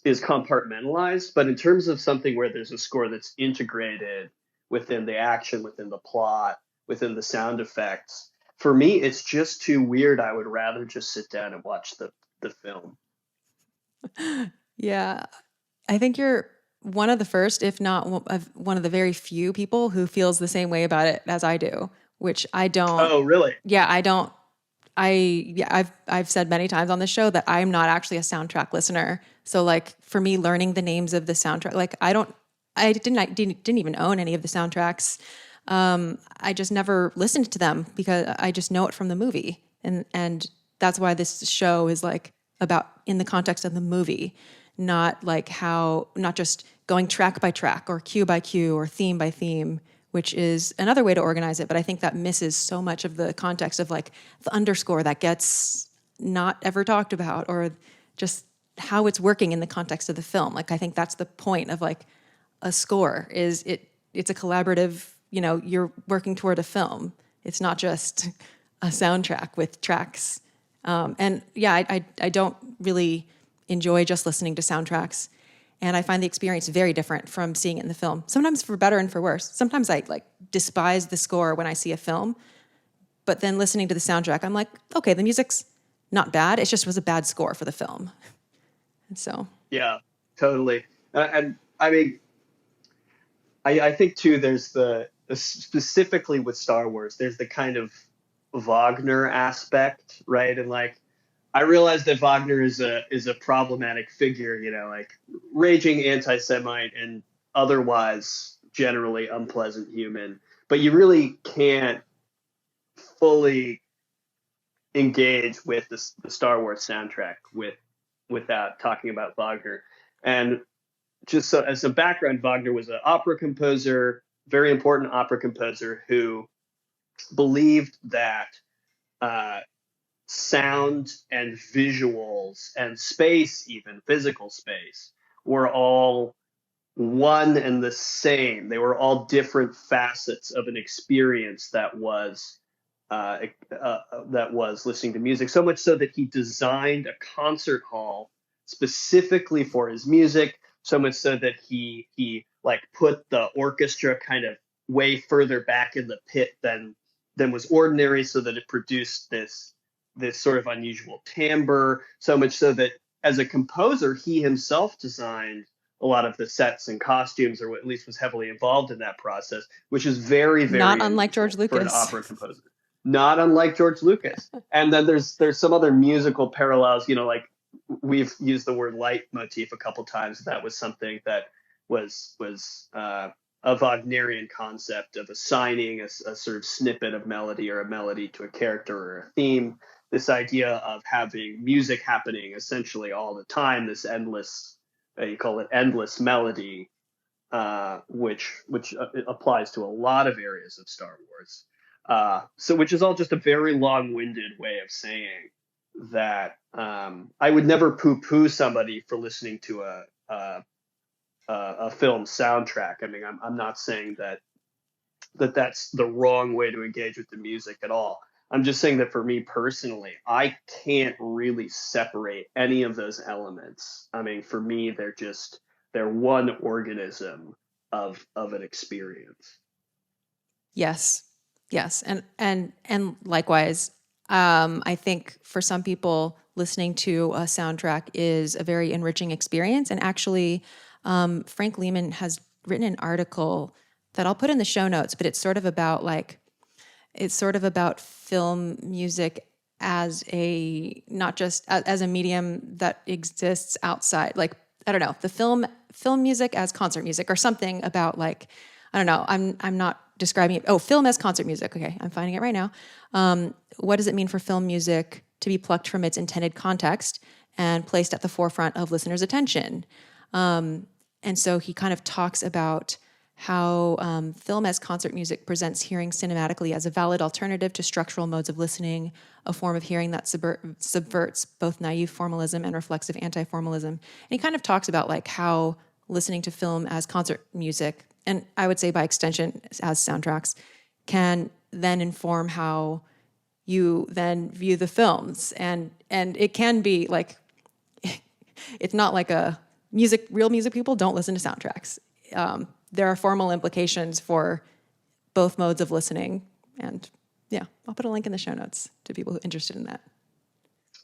Speaker 2: compartmentalized. But in terms of something where there's a score that's integrated within the action, within the plot, within the sound effects, for me, it's just too weird. I would rather just sit down and watch the film.
Speaker 1: Yeah. I think you're one of the first, if not one of the very few people who feels the same way about it as I do, which I don't.
Speaker 2: Oh, really?
Speaker 1: Yeah, I don't. I've said many times on the show that I'm not actually a soundtrack listener. So like for me, learning the names of the soundtrack, like I didn't even own any of the soundtracks. I just never listened to them because I just know it from the movie, and that's why this show is like about in the context of the movie, not not just going track by track or cue by cue or theme by theme, which is another way to organize it. But I think that misses so much of the context of like the underscore that gets not ever talked about, or just how it's working in the context of the film. Like I think that's the point of like a score is it's a collaborative, you're working toward a film. It's not just a soundtrack with tracks. And yeah, I don't really enjoy just listening to soundtracks. And I find the experience very different from seeing it in the film. Sometimes for better and for worse. Sometimes I like despise the score when I see a film, but then listening to the soundtrack, I'm like, okay, the music's not bad. It just was a bad score for the film. And so,
Speaker 2: Yeah, totally. And I mean, I think too, there's specifically with Star Wars, there's the kind of Wagner aspect, right? And like, I realize that Wagner is a problematic figure, like raging anti-Semite and otherwise generally unpleasant human. But you really can't fully engage with the Star Wars soundtrack without talking about Wagner. And just so as a background, Wagner was an opera composer, very important opera composer who believed that sound and visuals and space, even physical space, were all one and the same. They were all different facets of an experience that was listening to music. So much so that he designed a concert hall specifically for his music. So much so that he like put the orchestra kind of way further back in the pit than was ordinary, so that it produced this sort of unusual timbre. So much so that as a composer, he himself designed a lot of the sets and costumes, or at least was heavily involved in that process, which is very, very
Speaker 1: not unlike George
Speaker 2: unusual for an
Speaker 1: Lucas.
Speaker 2: opera composer. Not unlike George Lucas. And then there's some other musical parallels, like we've used the word leitmotif a couple times. That was something that was a Wagnerian concept of assigning a sort of snippet of melody or a melody to a character or a theme. This idea of having music happening essentially all the time, this endless, you call it endless melody, which applies to a lot of areas of Star Wars. So which is all just a very long-winded way of saying that I would never poo-poo somebody for listening to a film soundtrack. I mean, I'm not saying that that's the wrong way to engage with the music at all. I'm just saying that for me personally, I can't really separate any of those elements. I mean, for me, they're one organism of an experience.
Speaker 1: Yes. Yes. And likewise, I think for some people, listening to a soundtrack is a very enriching experience. And actually, Frank Lehman has written an article that I'll put in the show notes, but it's sort of about film music as not just as a medium that exists outside, like, I don't know, the film music as concert music, or something about, like, I don't know, I'm not describing it. Oh, film as concert music. Okay, I'm finding it right now. What does it mean for film music to be plucked from its intended context and placed at the forefront of listeners' attention? And so he kind of talks about how film as concert music presents hearing cinematically as a valid alternative to structural modes of listening, a form of hearing that subverts both naive formalism and reflexive anti-formalism. And he kind of talks about, like, how listening to film as concert music, and I would say by extension as soundtracks, can then inform how you then view the films. And it can be like, it's not like real music people don't listen to soundtracks. There are formal implications for both modes of listening. And yeah, I'll put a link in the show notes to people who are interested in that.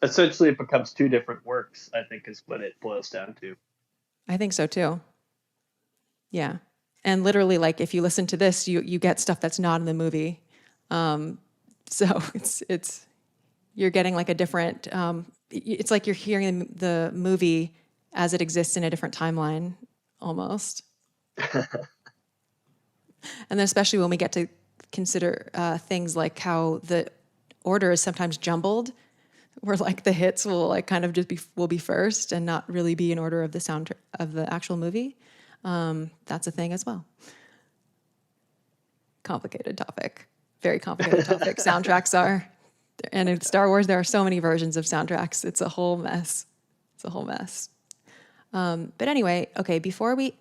Speaker 2: Essentially, it becomes two different works, I think, is what it boils down to. I
Speaker 1: think so too. Yeah. And literally, like, if you listen to this, you get stuff that's not in the movie. So you're getting like a different, it's like you're hearing the movie as it exists in a different timeline almost. And then especially when we get to consider things like how the order is sometimes jumbled, where, like, the hits will, like, kind of just will be first and not really be in order of the sound of the actual movie. That's a thing as well. Complicated topic. Very complicated topic. Soundtracks are. And in Star Wars, there are so many versions of soundtracks. It's a whole mess. But anyway, okay, before we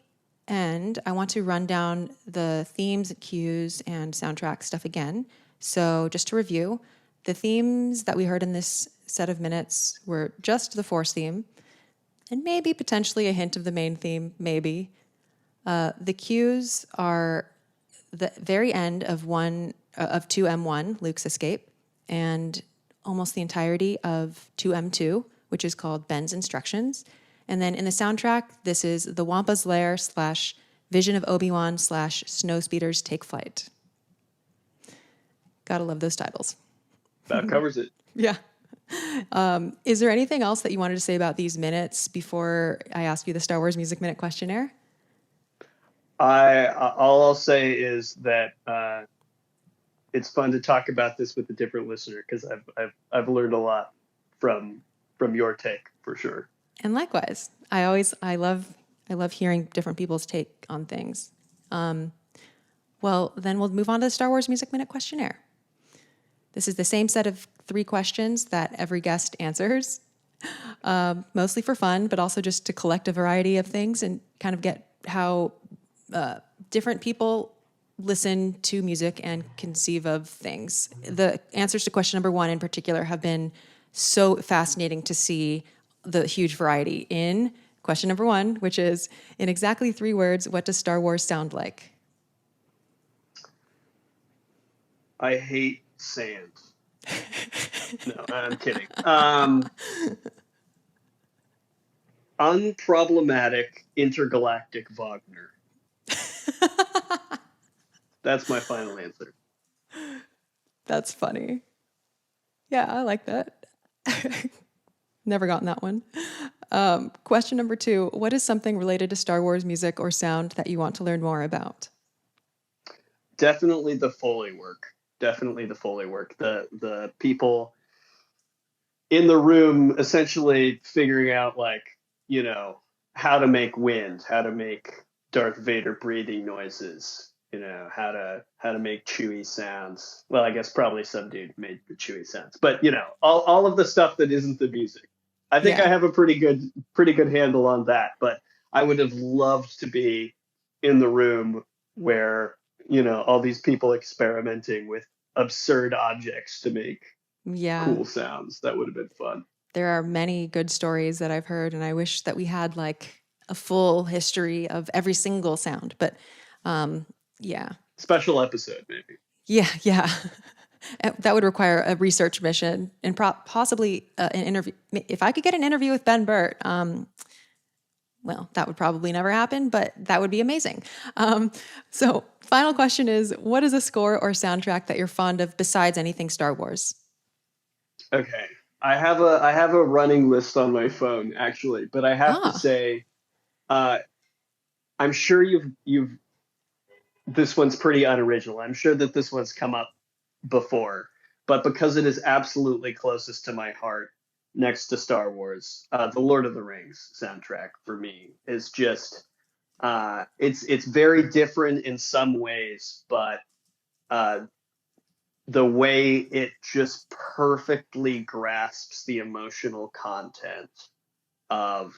Speaker 1: end, I want to run down the themes, cues, and soundtrack stuff again. So just to review, the themes that we heard in this set of minutes were just the Force theme, and maybe potentially a hint of the main theme, maybe. The cues are the very end of 2M1, Luke's escape, and almost the entirety of 2M2, which is called Ben's instructions. And then in the soundtrack, this is the Wampa's Lair / Vision of Obi-Wan / Snowspeeders Take Flight. Gotta love those titles.
Speaker 2: That covers it.
Speaker 1: Yeah. Is there anything else that you wanted to say about these minutes before I ask you the Star Wars Music Minute questionnaire?
Speaker 2: All I'll say is that it's fun to talk about this with a different listener, because I've learned a lot from your take, for sure.
Speaker 1: And likewise, I love hearing different people's take on things. Well, then we'll move on to the Star Wars Music Minute questionnaire. This is the same set of 3 questions that every guest answers, mostly for fun, but also just to collect a variety of things and kind of get how different people listen to music and conceive of things. The answers to question number 1 in particular have been so fascinating to see the huge variety in question number 1, which is, in exactly 3 words, what does Star Wars sound like?
Speaker 2: I hate sand. No, I'm kidding. Unproblematic intergalactic Wagner. That's my final answer.
Speaker 1: That's funny. Yeah, I like that. Never gotten that one. Question number 2, what is something related to Star Wars music or sound that you want to learn more about?
Speaker 2: Definitely the Foley work. The people in the room essentially figuring out, like, you know, how to make wind, how to make Darth Vader breathing noises, you know, how to make Chewie sounds. Well, I guess probably some dude made the Chewie sounds, but, you know, all of the stuff that isn't the music. I think I have a pretty good handle on that, but I would have loved to be in the room where, you know, all these people experimenting absurd objects to make
Speaker 1: Yeah.
Speaker 2: cool sounds. That would have been fun.
Speaker 1: There are many good stories that I've heard, and I wish that we had like a full history of every single sound. But yeah.
Speaker 2: Special episode, maybe.
Speaker 1: Yeah. That would require a research mission and possibly an interview. If I could get an interview with Ben Burtt, well, that would probably never happen, but that would be amazing. So final question is, what is a score or soundtrack that you're fond of besides anything Star Wars?
Speaker 2: Okay. I have a running list on my phone, actually, but I have to say, I'm sure you've this one's pretty unoriginal. I'm sure that this one's come up before, but because it is absolutely closest to my heart next to Star Wars, the Lord of the Rings soundtrack for me is just it's very different in some ways, but the way it just perfectly grasps the emotional content of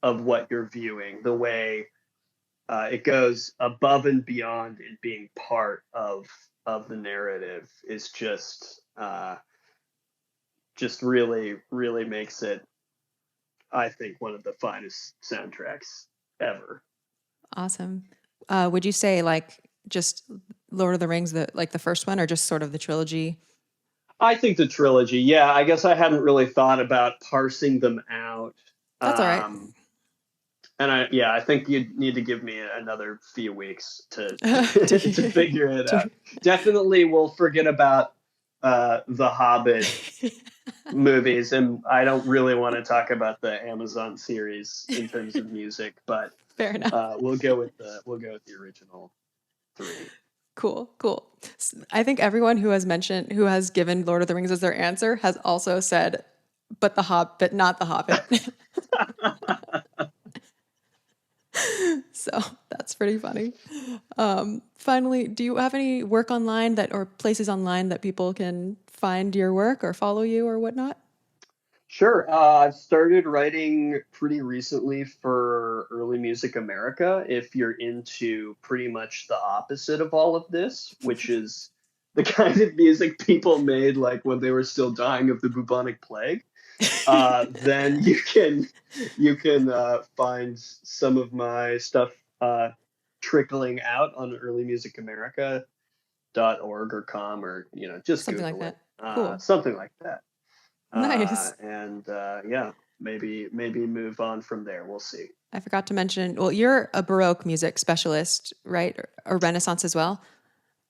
Speaker 2: what you're viewing, the way it goes above and beyond in being part of the narrative is just really, really makes it, I think, one of the finest soundtracks ever.
Speaker 1: Awesome. Would you say like just Lord of the Rings, the first one, or just sort of the trilogy?
Speaker 2: I think the trilogy. Yeah, I guess I hadn't really thought about parsing them out.
Speaker 1: That's all right.
Speaker 2: And I think you need to give me another few weeks to to figure it out. Definitely, we'll forget about the Hobbit movies, and I don't really want to talk about the Amazon series in terms of music, but
Speaker 1: fair enough.
Speaker 2: We'll go with the original 3.
Speaker 1: Cool. I think everyone who has given Lord of the Rings as their answer has also said, but not the Hobbit. So that's pretty funny. Finally, do you have any work online or places online that people can find your work or follow you or whatnot?
Speaker 2: Sure. I've started writing pretty recently for Early Music America. If you're into pretty much the opposite of all of this, which is the kind of music people made like when they were still dying of the bubonic plague, then you can find some of my stuff trickling out on earlymusicamerica.org or com, or just
Speaker 1: something
Speaker 2: Google
Speaker 1: like
Speaker 2: it.
Speaker 1: that. Cool.
Speaker 2: Something like that.
Speaker 1: Nice.
Speaker 2: And maybe move on from there. We'll see.
Speaker 1: I forgot to mention, well, you're a Baroque music specialist, right? Or Renaissance as well?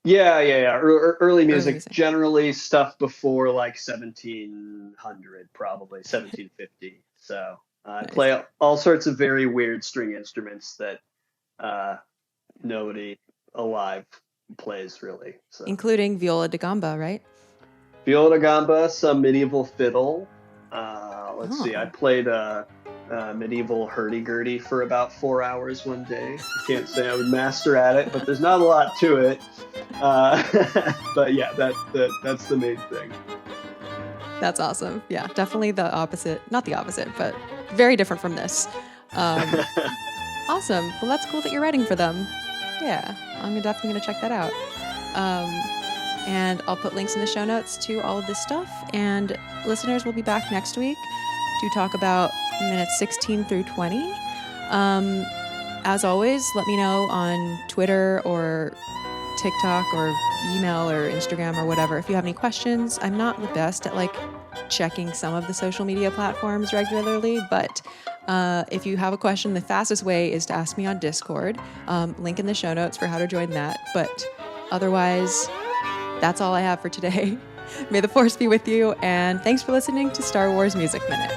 Speaker 2: Yeah. Early music, generally stuff before like 1700, probably 1750. So I
Speaker 1: Nice.
Speaker 2: play all sorts of very weird string instruments that nobody alive plays, really. So.
Speaker 1: Including viola da gamba, right?
Speaker 2: Viola da gamba, some medieval fiddle. Let's see, I played medieval hurdy-gurdy for about 4 hours one day. I can't say I would master at it, but there's not a lot to it. But yeah, that's the main thing.
Speaker 1: That's awesome. Yeah, definitely the opposite. Not the opposite, but very different from this. Awesome. Well, that's cool that you're writing for them. Yeah, I'm definitely going to check that out. And I'll put links in the show notes to all of this stuff. And listeners will be back next week to talk about minutes 16 through 20. As always, let me know on Twitter or TikTok or email or Instagram or whatever if you have any questions. I'm not the best at checking some of the social media platforms regularly, but if you have a question, the fastest way is to ask me on Discord. Link in the show notes for how to join that. But otherwise, that's all I have for today. May the Force be with you, and thanks for listening to Star Wars Music Minute.